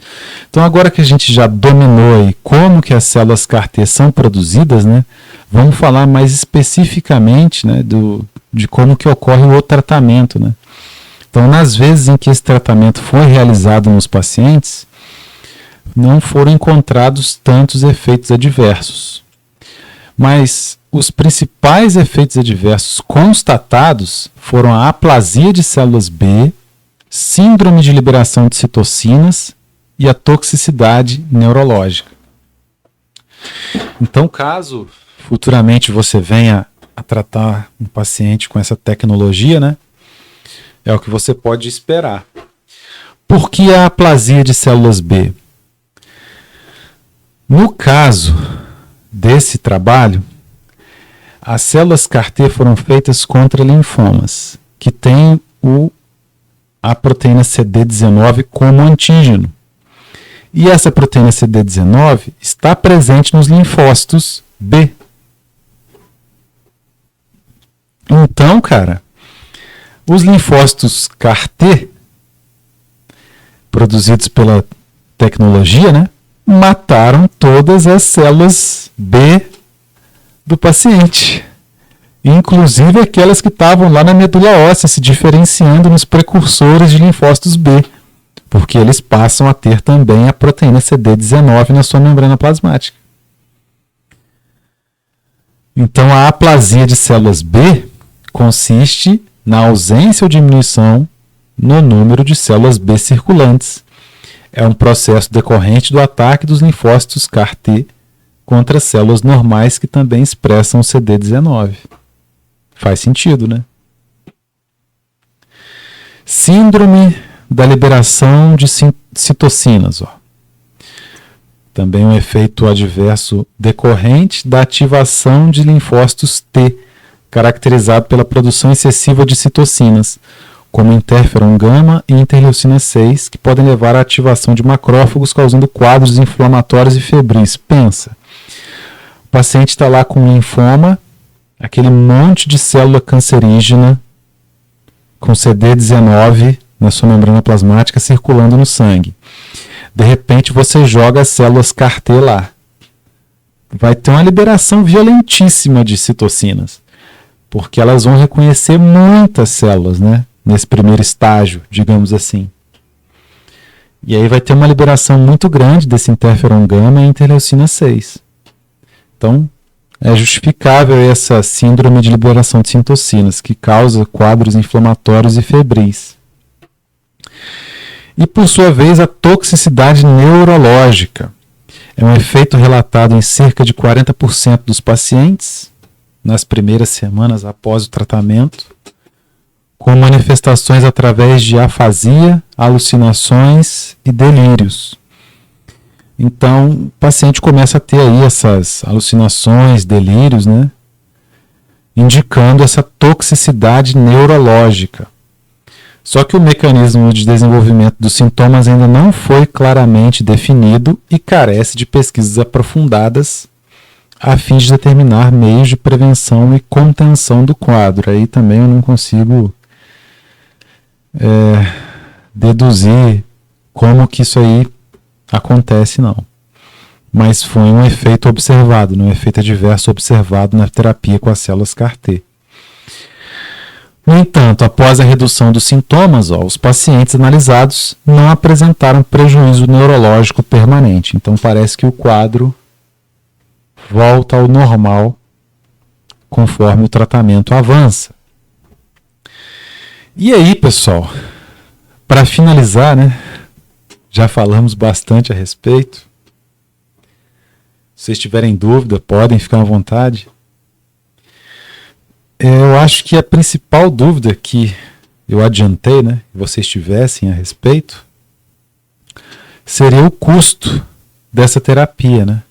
Então, agora que a gente já dominou aí como que as células CAR-T são produzidas, né, vamos falar mais especificamente, né, de como que ocorre o tratamento, né? Então, nas vezes em que esse tratamento foi realizado nos pacientes, não foram encontrados tantos efeitos adversos. Mas os principais efeitos adversos constatados foram a aplasia de células B, síndrome de liberação de citocinas e a toxicidade neurológica. Então, caso futuramente você venha a tratar um paciente com essa tecnologia, né, é o que você pode esperar. Por que a aplasia de células B? No caso desse trabalho, as células CAR-T foram feitas contra linfomas, que têm a proteína CD19 como antígeno. E essa proteína CD19 está presente nos linfócitos B. Então, cara, os linfócitos CAR-T, produzidos pela tecnologia, né, mataram todas as células B do paciente, inclusive aquelas que estavam lá na medula óssea, se diferenciando nos precursores de linfócitos B, porque eles passam a ter também a proteína CD19 na sua membrana plasmática. Então, a aplasia de células B consiste na ausência ou diminuição no número de células B circulantes. É um processo decorrente do ataque dos linfócitos CAR-T contra células normais que também expressam o CD19. Faz sentido, né? Síndrome da liberação de citocinas. Também um efeito adverso decorrente da ativação de linfócitos T, caracterizado pela produção excessiva de citocinas, como interferon gama e interleucina 6, que podem levar à ativação de macrófagos, causando quadros inflamatórios e febris. Pensa, o paciente está lá com linfoma, aquele monte de célula cancerígena com CD19 na sua membrana plasmática circulando no sangue. De repente você joga as células CAR-T lá. Vai ter uma liberação violentíssima de citocinas, porque elas vão reconhecer muitas células, né? Nesse primeiro estágio, digamos assim. E aí vai ter uma liberação muito grande desse interferon gama e interleucina 6. Então, é justificável essa síndrome de liberação de citocinas, que causa quadros inflamatórios e febris. E, por sua vez, a toxicidade neurológica. É um efeito relatado em cerca de 40% dos pacientes nas primeiras semanas após o tratamento, com manifestações através de afasia, alucinações e delírios. Então, o paciente começa a ter aí essas alucinações, delírios, né? Indicando essa toxicidade neurológica. Só que o mecanismo de desenvolvimento dos sintomas ainda não foi claramente definido e carece de pesquisas aprofundadas a fim de determinar meios de prevenção e contenção do quadro. Aí também eu não consigo deduzir como que isso aí acontece, não. Mas foi um efeito observado, um efeito adverso observado na terapia com as células CAR-T. No entanto, após a redução dos sintomas, os pacientes analisados não apresentaram prejuízo neurológico permanente. Então parece que o quadro volta ao normal conforme o tratamento avança. E aí, pessoal, para finalizar, né? Já falamos bastante a respeito. Se vocês tiverem dúvida, podem ficar à vontade. Eu acho que a principal dúvida que eu adiantei, né, que vocês tivessem a respeito, seria o custo dessa terapia, né?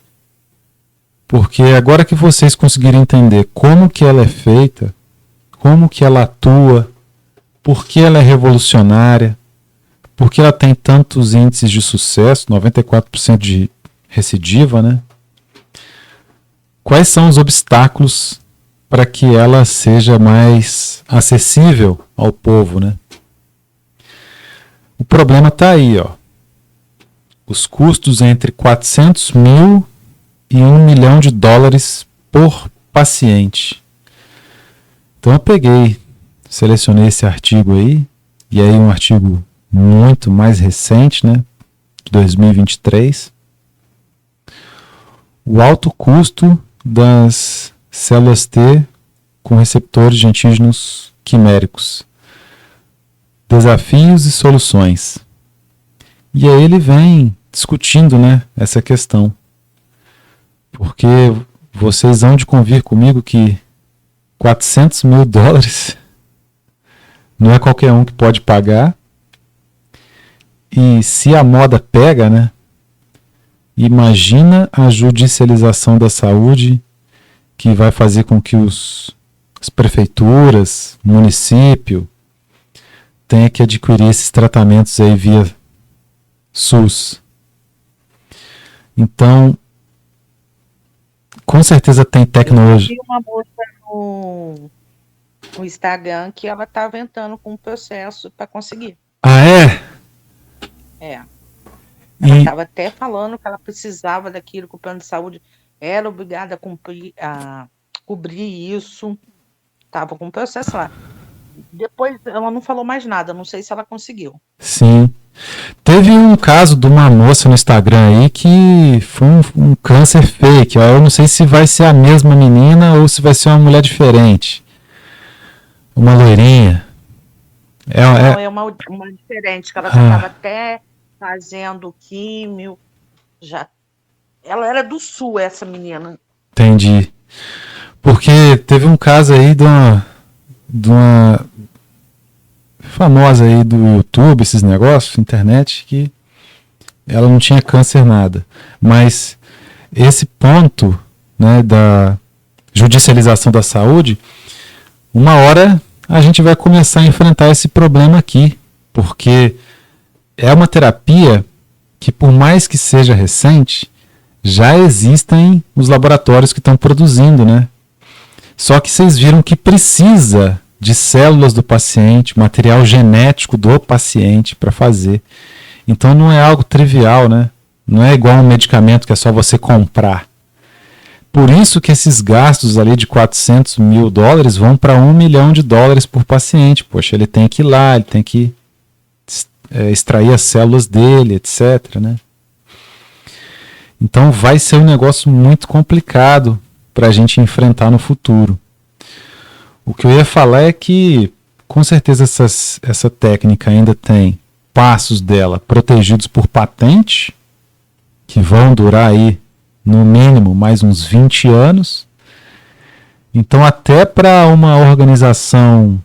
Porque agora que vocês conseguirem entender como que ela é feita, como que ela atua, por que ela é revolucionária, por que ela tem tantos índices de sucesso, 94% de recidiva, né? Quais são os obstáculos para que ela seja mais acessível ao povo, né? O problema está aí, Os custos entre 400 mil e $1 milhão por paciente. Então eu selecionei esse artigo aí, e aí um artigo muito mais recente, né? De 2023. O alto custo das células T com receptores de antígenos quiméricos. desafios e soluções. E aí ele vem discutindo, né, essa questão. Porque vocês vão de convir comigo que 400 mil dólares não é qualquer um que pode pagar. E se a moda pega, né? Imagina a judicialização da saúde que vai fazer com que as prefeituras, município, tenha que adquirir esses tratamentos aí via SUS. Então, com certeza tem tecnologia. Eu vi uma moça no Instagram que ela estava entrando com um processo para conseguir. Ah, é? É. Ela E estava até falando que ela precisava daquilo, que o plano de saúde era obrigada a cobrir isso. Estava com um processo lá. Depois ela não falou mais nada, não sei se ela conseguiu. sim. Teve um caso de uma moça no Instagram aí que foi um câncer fake. Eu não sei se vai ser a mesma menina ou se vai ser uma mulher diferente. Uma loirinha. Não, É, é uma diferente, que ela já estava ah, até fazendo químio, já. Ela era do sul, essa menina. entendi. Porque teve um caso aí de uma famosa aí do YouTube, esses negócios, internet, que ela não tinha câncer nada. Mas esse ponto, né, da judicialização da saúde, uma hora a gente vai começar a enfrentar esse problema aqui, porque é uma terapia que, por mais que seja recente, já existem os laboratórios que estão produzindo, né? Só que vocês viram que precisa de células do paciente, material genético do paciente para fazer. Então não é algo trivial, né? Não é igual um medicamento que é só você comprar. Por isso que esses gastos ali de 400 mil dólares vão para 1 milhão de dólares por paciente. Poxa, ele tem que ir lá, ele tem que extrair as células dele, etc. Né? Então vai ser um negócio muito complicado para a gente enfrentar no futuro. O que eu ia falar é que, com certeza, essa técnica ainda tem passos dela protegidos por patente, que vão durar aí, no mínimo, mais uns 20 anos. Então, até para uma organização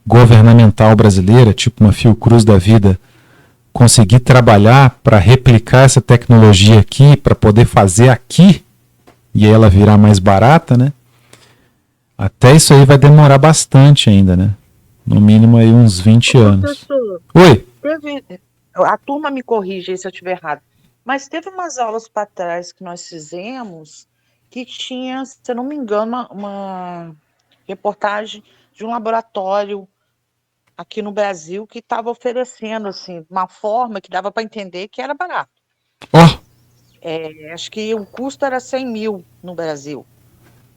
governamental brasileira, tipo uma Fiocruz da vida, conseguir trabalhar para replicar essa tecnologia aqui, para poder fazer aqui, e aí ela virar mais barata, né? Até isso aí vai demorar bastante ainda, né? No mínimo aí uns 20 Ô, anos. professor, Oi? a turma me corrige se eu estiver errado, mas teve umas aulas para trás que nós fizemos que tinha, se eu não me engano, uma reportagem de um laboratório aqui no Brasil que estava oferecendo assim uma forma que dava para entender que era barato. Ó, Acho que o custo era 100 mil no Brasil.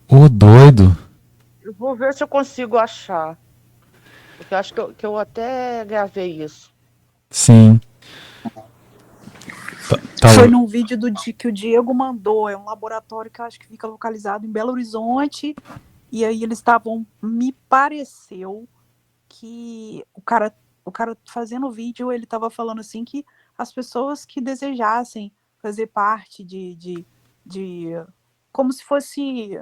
o doido. Eu vou ver se eu consigo achar, porque eu acho que eu até gravei isso. Sim. Foi Tá, num vídeo que o Diego mandou. É um laboratório que eu acho que fica localizado em Belo Horizonte. E aí eles estavam, me pareceu que o cara fazendo o vídeo, ele estava falando assim que as pessoas que desejassem fazer parte de como se fosse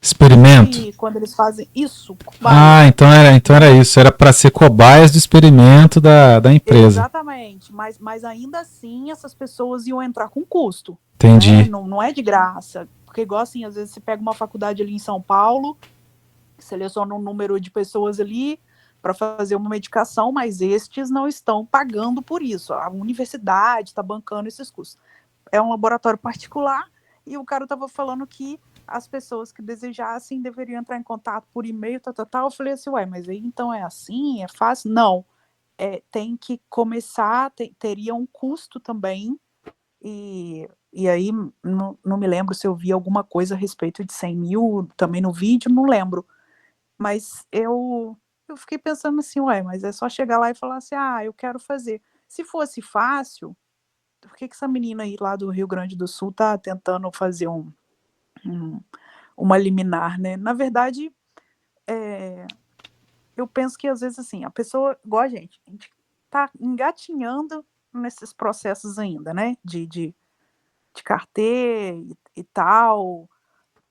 experimento. quando eles fazem isso, Ah, cobaias. então era isso. Era para ser cobaias do experimento da empresa. Exatamente, mas ainda assim essas pessoas iam entrar com custo, né? Entendi. Não é de graça, porque igual assim, às vezes você pega uma faculdade ali em São Paulo, seleciona um número de pessoas ali para fazer uma medicação, mas estes não estão pagando por isso. A universidade está bancando esses custos. É um laboratório particular e o cara estava falando que as pessoas que desejassem deveriam entrar em contato por e-mail, tal, tal, tal. Eu falei assim, ué, mas aí então é assim, é fácil? Não. Tem que começar, teria um custo também, e aí não me lembro se eu vi alguma coisa a respeito de 100 mil também no vídeo, não lembro. Mas eu fiquei pensando assim, ué, mas é só chegar lá e falar assim, ah, eu quero fazer. Se fosse fácil, por que essa menina aí lá do Rio Grande do Sul tá tentando fazer um, uma liminar, né? Na verdade, é, eu penso que às vezes assim, a pessoa, igual a gente tá engatinhando nesses processos ainda, né? De carteira e tal.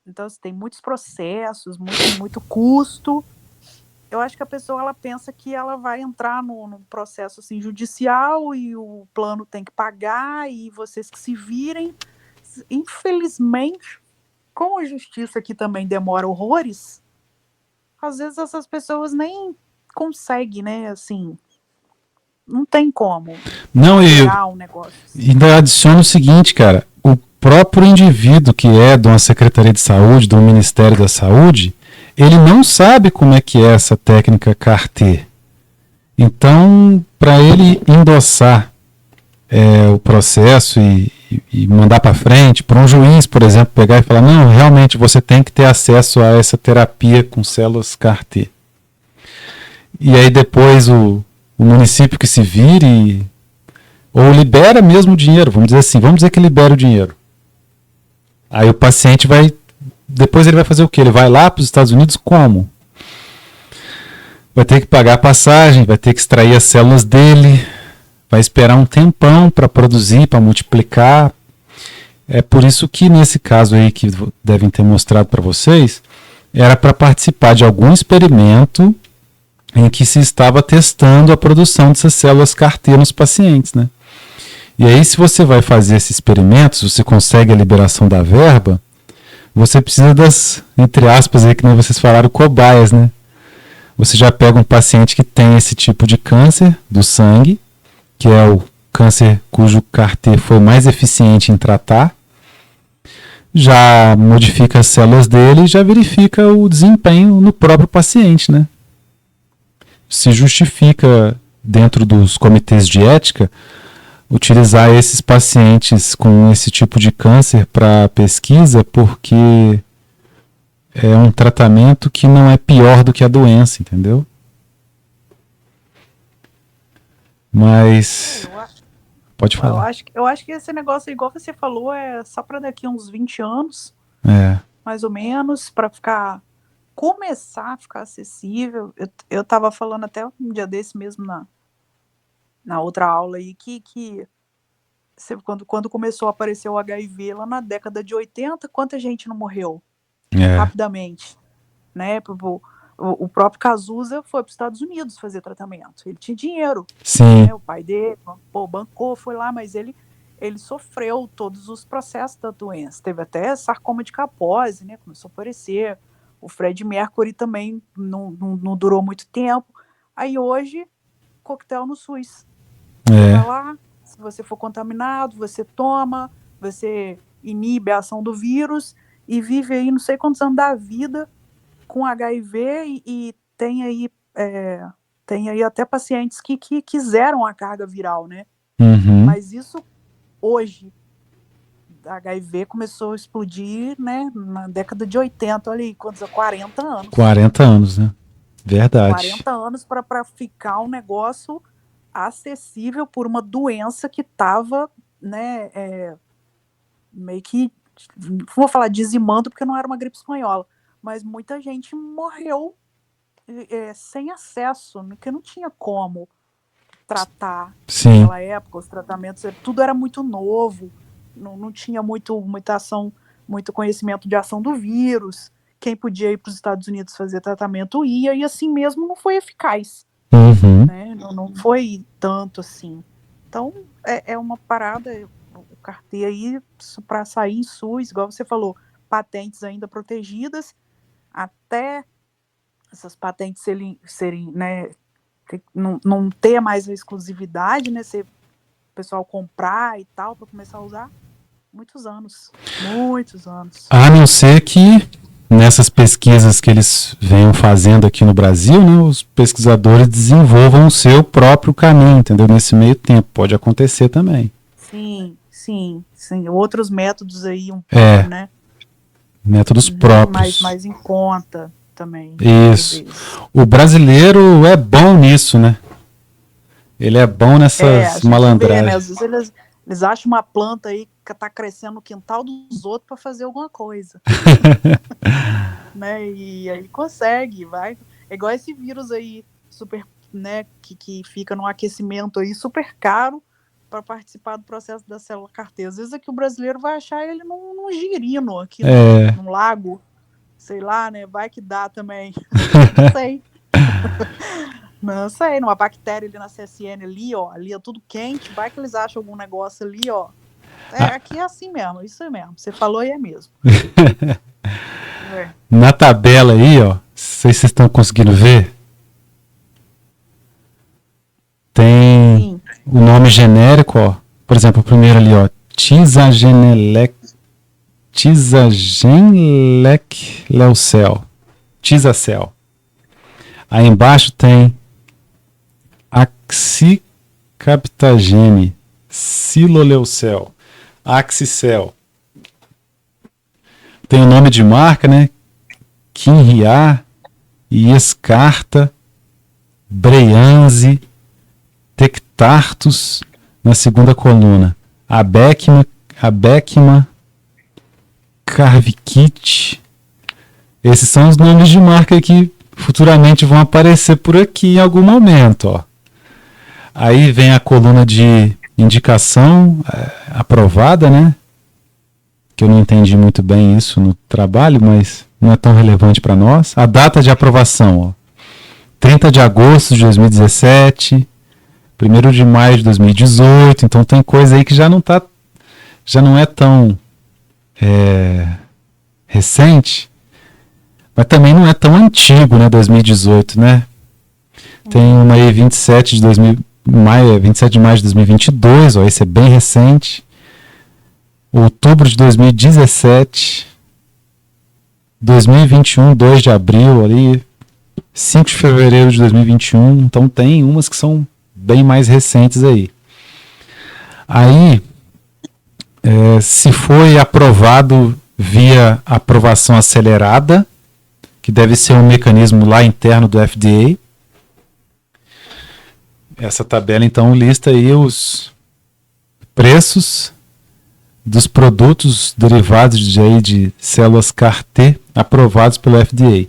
Então, assim, tem muitos processos, muito custo. Eu acho que a pessoa ela pensa que ela vai entrar num processo assim, judicial e o plano tem que pagar e vocês que se virem. Infelizmente, como a justiça aqui também demora horrores, às vezes essas pessoas nem conseguem, né? Assim, não tem como Não, e operar um negócio assim. ainda adiciona o seguinte, cara, o próprio indivíduo que é de uma Secretaria de Saúde, do Ministério da Saúde, ele não sabe como é que é essa técnica CAR-T. Então, para ele endossar o processo e mandar para frente, para um juiz, por exemplo, pegar e falar, não, realmente você tem que ter acesso a essa terapia com células CAR-T. E aí depois o município que se vire, ou libera mesmo o dinheiro, vamos dizer assim, vamos dizer que libera o dinheiro. Aí o paciente vai, depois ele vai fazer o quê? Ele vai lá para os Estados Unidos como? Vai ter que pagar a passagem, vai ter que extrair as células dele, vai esperar um tempão para produzir, para multiplicar. É por isso que nesse caso aí que devem ter mostrado para vocês, era para participar de algum experimento em que se estava testando a produção dessas células CAR-T nos pacientes, né? E aí, se você vai fazer esse experimento, se você consegue a liberação da verba, você precisa das, entre aspas, aí que nem vocês falaram, cobaias, né? Você já pega um paciente que tem esse tipo de câncer do sangue, que é o câncer cujo CAR-T foi mais eficiente em tratar, já modifica as células dele e já verifica o desempenho no próprio paciente, né? Se justifica dentro dos comitês de ética utilizar esses pacientes com esse tipo de câncer para pesquisa, porque é um tratamento que não é pior do que a doença, entendeu? Mas pode falar. Eu acho que esse negócio, igual você falou, é só para daqui a uns 20 anos, mais ou menos, para começar a ficar acessível. Eu estava falando até um dia desse mesmo na outra aula aí, que quando começou a aparecer o HIV lá na década de 80, quanta gente não morreu rapidamente, né? O próprio Cazuza foi para os Estados Unidos fazer tratamento. Ele tinha dinheiro. Sim. Né? O pai dele bancou, foi lá, mas ele sofreu todos os processos da doença. Teve até sarcoma de Kaposi, né? Começou a aparecer. O Fred Mercury também não durou muito tempo. Aí hoje, coquetel no SUS. Você vai lá, se você for contaminado, você toma, você inibe a ação do vírus e vive aí não sei quantos anos da vida com HIV e tem aí até pacientes que quiseram a carga viral, né? Uhum. Mas isso hoje, a HIV começou a explodir, né, na década de 80, olha aí, quantos, 40 anos. 40 anos, né? Verdade. 40 anos para ficar um negócio acessível por uma doença que estava, né, meio que, não vou falar dizimando porque não era uma gripe espanhola, mas muita gente morreu sem acesso, porque não tinha como tratar. Sim. Naquela época, os tratamentos, tudo era muito novo, não tinha muita ação, muito conhecimento de ação do vírus. Quem podia ir para os Estados Unidos fazer tratamento ia, e assim mesmo não foi eficaz. Uhum. Né? Não foi tanto assim. Então, é uma parada, o CAR-T aí, para sair em SUS, igual você falou, patentes ainda protegidas, até essas patentes serem né, não ter mais a exclusividade, né, o pessoal comprar e tal, para começar a usar, muitos anos. A não ser que nessas pesquisas que eles venham fazendo aqui no Brasil, né, os pesquisadores desenvolvam o seu próprio caminho, entendeu? Nesse meio tempo, pode acontecer também. Sim. Outros métodos aí, né? Métodos próprios. Mais em conta também. Isso. O brasileiro é bom nisso, né? Ele é bom nessas malandragens. Né? Às vezes eles acham uma planta aí que está crescendo no quintal dos outros para fazer alguma coisa. Né? E aí consegue, vai. É igual esse vírus aí, super, né, que fica no aquecimento aí, super caro para participar do processo da célula CAR-T. Às vezes aqui o brasileiro vai achar ele num girino, aqui num lago, sei lá, né? Vai que dá também. Não sei. Não sei, numa bactéria ali na CSN ali, ó, ali é tudo quente, vai que eles acham algum negócio ali, ó. Aqui é assim mesmo, isso é mesmo. Você falou e é mesmo. Na tabela aí, ó, sei se vocês estão conseguindo ver, tem Sim. O nome genérico, ó. Por exemplo, o primeiro ali, ó, Tisagenlecleucel, Tisacel. Aí embaixo tem Axicaptagene, Siloleucel, Axicel. Tem o nome de marca, né? Kinria, Iescarta, Breyanzi, Tectartus, na segunda coluna. Abecma, Carvikit. Esses são os nomes de marca que futuramente vão aparecer por aqui em algum momento, ó. Aí vem a coluna de indicação aprovada, né? Que eu não entendi muito bem isso no trabalho, mas não é tão relevante para nós. A data de aprovação, ó, 30 de agosto de 2017, 1º de maio de 2018, então tem coisa aí que já não é tão recente, mas também não é tão antigo, né, 2018, né? Tem uma aí 27 de maio de 2022, ó, esse é bem recente. Outubro de 2017, 2021, 2 de abril ali, 5 de fevereiro de 2021, então tem umas que são bem mais recentes aí. Aí, se foi aprovado via aprovação acelerada, que deve ser um mecanismo lá interno do FDA, essa tabela então lista aí os preços dos produtos derivados de células CAR-T aprovados pelo FDA.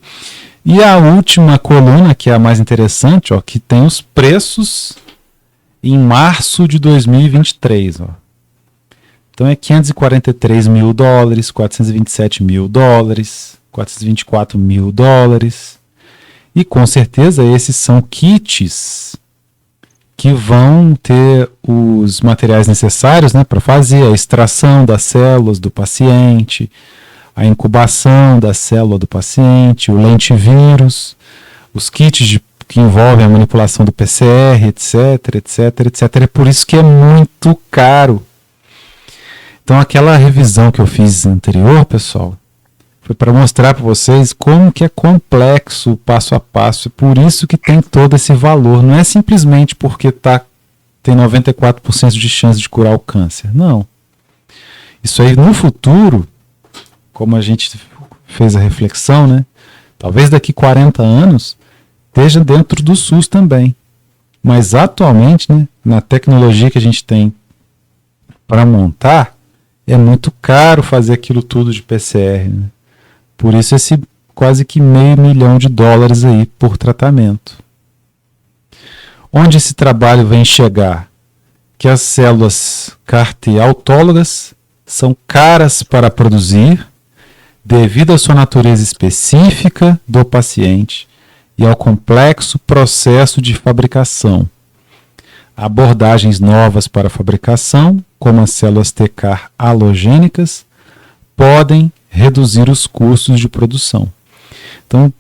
E a última coluna, que é a mais interessante, ó, que tem os preços em março de 2023. Ó. Então é $543 mil, $427 mil, $424 mil. E com certeza esses são kits que vão ter os materiais necessários, né, para fazer a extração das células do paciente, a incubação da célula do paciente, o lentivírus, os kits que envolvem a manipulação do PCR, etc. É por isso que é muito caro. Então aquela revisão que eu fiz anterior, pessoal, foi para mostrar para vocês como que é complexo o passo a passo. É por isso que tem todo esse valor. Não é simplesmente porque tem 94% de chance de curar o câncer. Não. Isso aí no futuro, como a gente fez a reflexão, né? Talvez daqui 40 anos esteja dentro do SUS também. Mas atualmente, né, na tecnologia que a gente tem para montar, é muito caro fazer aquilo tudo de PCR, né? Por isso esse quase que $500 milhão aí por tratamento. Onde esse trabalho vem chegar? Que as células CAR-T autólogas são caras para produzir devido à sua natureza específica do paciente e ao complexo processo de fabricação. Abordagens novas para a fabricação, como as células T-CAR halogênicas, podem reduzir os custos de produção. Então,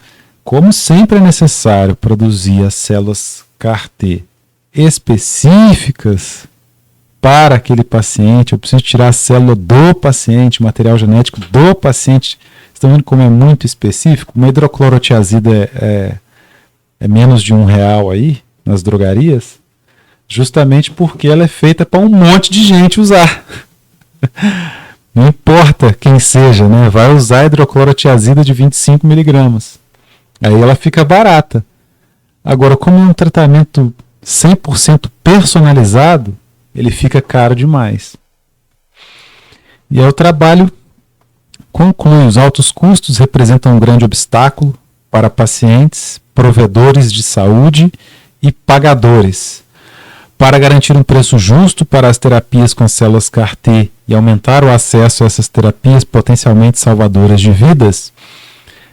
como sempre é necessário produzir as células CAR-T específicas para aquele paciente, eu preciso tirar a célula do paciente, material genético do paciente. Estão vendo como é muito específico? Uma hidroclorotiazida é menos de R$1 aí, nas drogarias, justamente porque ela é feita para um monte de gente usar. Não importa quem seja, né? Vai usar hidroclorotiazida de 25 miligramas. Aí ela fica barata. Agora, como é um tratamento 100% personalizado, ele fica caro demais. E aí o trabalho conclui: os altos custos representam um grande obstáculo para pacientes, provedores de saúde e pagadores. Para garantir um preço justo para as terapias com células CAR-T e aumentar o acesso a essas terapias potencialmente salvadoras de vidas,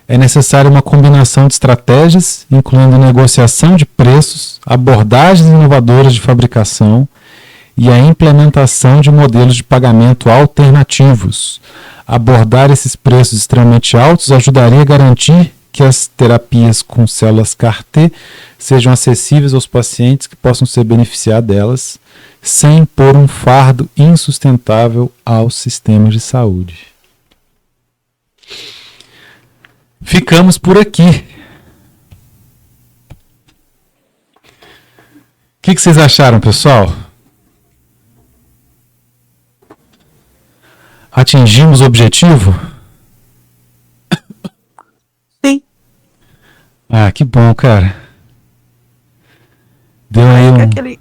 é necessária uma combinação de estratégias, incluindo negociação de preços, abordagens inovadoras de fabricação e a implementação de modelos de pagamento alternativos. Abordar esses preços extremamente altos ajudaria a garantir que as terapias com células CAR-T sejam acessíveis aos pacientes que possam se beneficiar delas, sem impor um fardo insustentável aos sistemas de saúde. Ficamos por aqui. O que vocês acharam, pessoal? Atingimos o objetivo? Sim. Ah, que bom, cara. Deu aí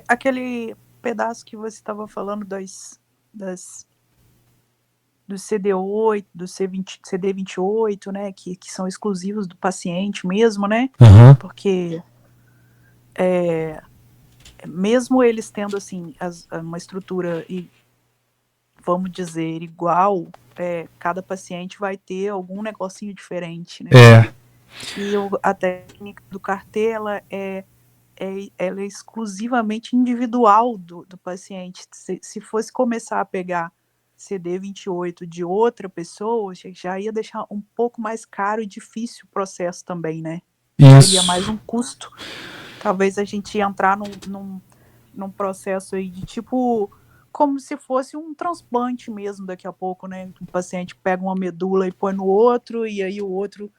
Aquele pedaço que você estava falando do CD8, do CD28, né, que são exclusivos do paciente mesmo, né? Uhum. Porque mesmo eles tendo assim uma estrutura vamos dizer igual, cada paciente vai ter algum negocinho diferente, né? E a técnica do CAR-T, ela é exclusivamente individual do paciente. Se fosse começar a pegar CD28 de outra pessoa, já ia deixar um pouco mais caro e difícil o processo também, né? Isso. Seria mais um custo. Talvez a gente ia entrar num processo aí de tipo, como se fosse um transplante mesmo daqui a pouco, né? O paciente pega uma medula e põe no outro, e aí o outro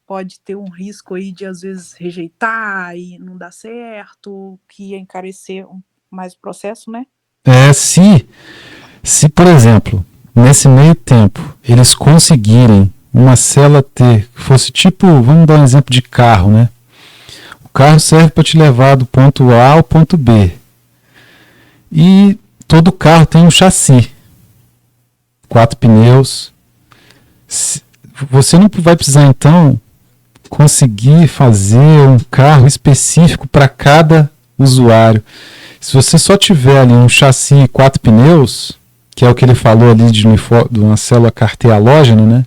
pode ter um risco aí de às vezes rejeitar e não dar certo, que ia encarecer mais o processo, né? Se, por exemplo, nesse meio tempo, eles conseguirem uma célula T que fosse tipo, vamos dar um exemplo de carro, né? O carro serve para te levar do ponto A ao ponto B. E todo carro tem um chassi. 4 pneus. Você não vai precisar, então, conseguir fazer um carro específico para cada usuário. Se você só tiver ali um chassi e 4 pneus, que é o que ele falou ali de uma célula CAR-T halógena, né?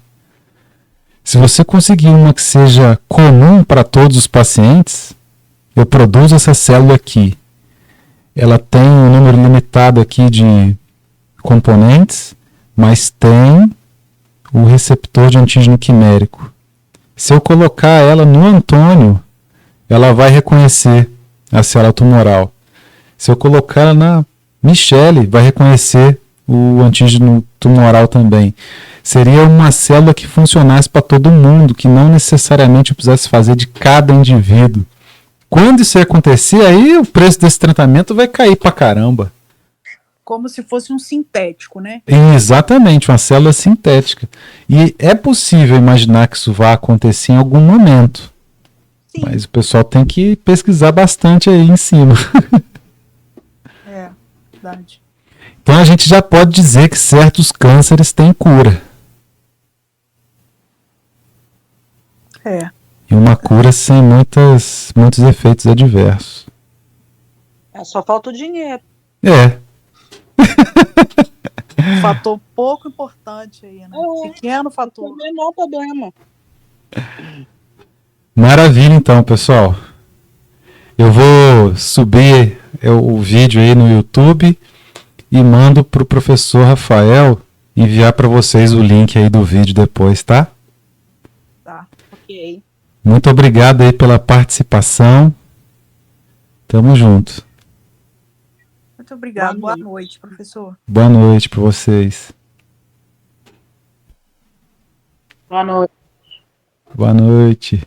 Se você conseguir uma que seja comum para todos os pacientes, eu produzo essa célula aqui. Ela tem um número limitado aqui de componentes, mas tem o receptor de antígeno quimérico. Se eu colocar ela no Antônio, ela vai reconhecer a célula tumoral. Se eu colocar ela na Michele, vai reconhecer o antígeno tumoral também. Seria uma célula que funcionasse para todo mundo, que não necessariamente eu precisasse fazer de cada indivíduo. Quando isso acontecer, aí o preço desse tratamento vai cair pra caramba. Como se fosse um sintético, né? Exatamente, uma célula sintética. E é possível imaginar que isso vai acontecer em algum momento. Sim. Mas o pessoal tem que pesquisar bastante aí em cima. Verdade. Então a gente já pode dizer que certos cânceres têm cura. E uma cura sem muitos efeitos adversos. Só falta o dinheiro. Fator pouco importante aí, né? Pequeno fator. O menor problema. Maravilha, então, pessoal. Eu vou subir o vídeo aí no YouTube e mando para o professor Rafael enviar para vocês o link aí do vídeo depois, tá? Tá, ok. Muito obrigado aí pela participação. Tamo junto. Muito obrigado. Boa noite, professor. Boa noite para vocês. Boa noite. Boa noite.